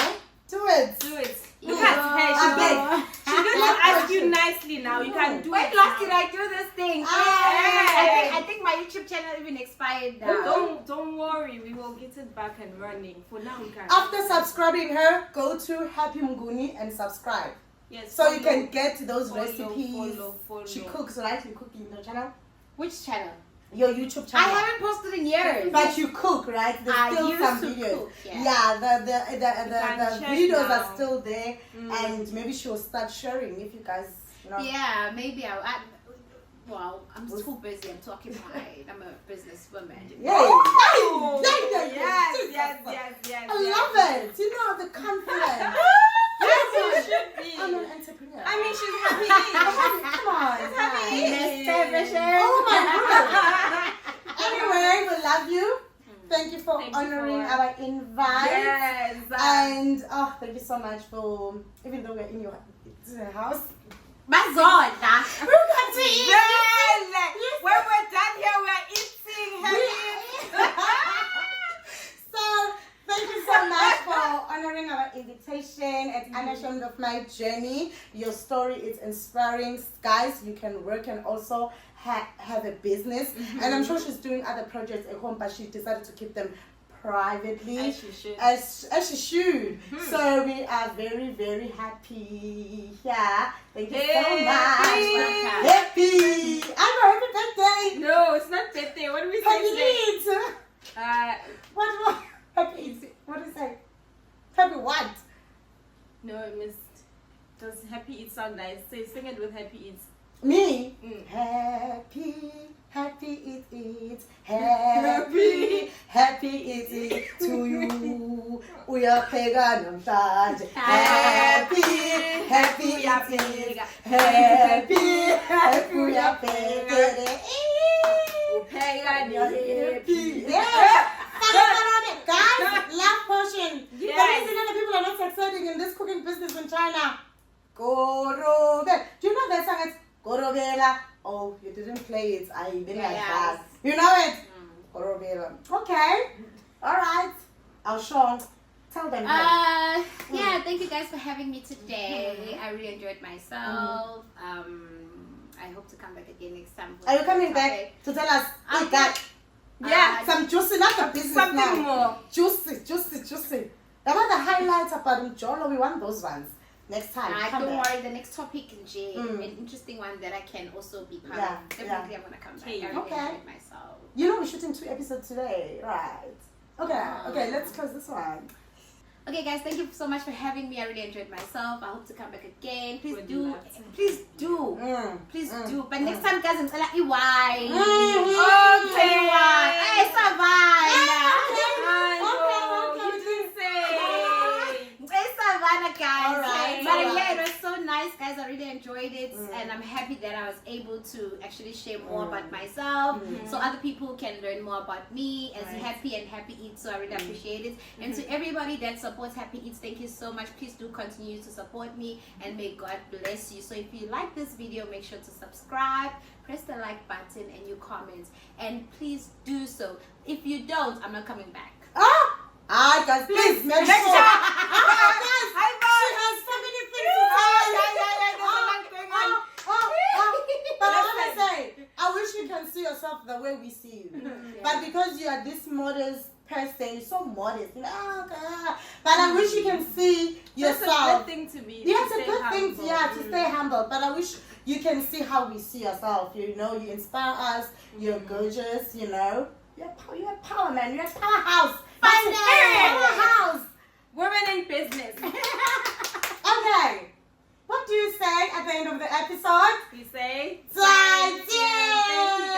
Do it. Do it. You You can't. know. Hey, I beg. she didn't ask you nicely now. You can do When it. last now. did I do this thing? Hey. I think my YouTube channel even expired now. Don't worry. We will get it back and running. For now, we can. After subscribing her, go to Happy Mnguni and subscribe. Yes. So you follow. can get those Follow, recipes. follow. She cooks, right? You cook in your channel? Which channel? Your YouTube I channel. haven't posted in years. But you cook, right? There's I still used some to videos. cook, yeah. Yeah, can the check videos now. are still there, Mm. and maybe she'll start sharing if you guys, you know. Yeah, maybe well, I'm too busy. I'm talking right. I'm a businesswoman. Yay! Oh, Yay! yes, Jesus. yes. I love it. You know the confidence. Yes, you should be. I'm an entrepreneur. I mean, she's happy. Come on. happy. guys. Mr. Oh my god. Anyway, we love you. Thank you for Thank you honoring for- our invite. Yes. And thank you so much for, even though we're in your house, Mazona. we got to eat. When we're done here, we're eating. So thank you so much for honoring our invitation. It's unashamed of my journey. Your story is inspiring. Guys, you can work and also have a business. And I'm sure she's doing other projects at home, but she decided to keep them privately. As she should. As she should. So we are very, very happy. Yeah. Thank you so much. Happy. I know, happy birthday. No, it's not birthday. What do we say Happy today? Eid. What? Happy Eid. What do you say? Happy what? No, Miss. Does happy Eid sound nice? Say, sing it with happy Eid. Me? Mm. Happy it. Happy it to you. Uyapheka namhlanje. Happy it. Happy uyapheka. Happy. Yeah. Guys, love potion. Yes. But listen, the people are not succeeding in this cooking business in China. Gorobe. Do you know that song? It's Gorobela. Oh, you didn't play it. I didn't like that. You know it? Gorobela. Okay. All right. I'll show. Tell them. Yeah, thank you guys for having me today. I really enjoyed myself. I hope to come back again next time. Are you coming back to tell us? I'm We got Yeah. some juicy, not the business Something now. more. Juicy. I want the highlights about Njolo. We want those ones. Next time. Come don't back. worry, the next topic, Jay, an interesting one that I can also be part Yeah, of. Definitely, I'm gonna come back. I Okay. really Okay. enjoyed myself. You know we're shooting 2 episodes today, right? Okay, let's close this one. Okay, guys, thank you so much for having me. I really enjoyed myself. I hope to come back again. Please Would do, love to. please do, please do. But next time, guys, I'm like EY. Okay. EY. Hey, Savannah. You didn't say. Hey, Savannah, guys. All right, But all yeah, right. it was so nice, guys. I really enjoyed it, and I'm happy that I was able to actually share more about myself, so other people can learn more about me as Right. Happy Eats. So I really appreciate it. And to everybody that supports Happy Eats, thank you so much. Please do continue to support me, and may God bless you. So if you like this video, make sure to subscribe, press the like button, and you comment. And please do so. If you don't, I'm not coming back. Guys, please make sure. She has so many things to say. But I want to say, I wish you can see yourself the way we see you. But because you are this modest person, you're so modest. But I wish you can see That's a yourself. good thing to be. Yeah, to it's a stay good thing humble. to stay humble. But I wish you can see how we see yourself. You know, you inspire us. You're gorgeous. You know, you're power, man. You're a powerhouse. Powerhouse. Women in business. Okay. What do you say at the end of the episode? We say. 再见。Thank you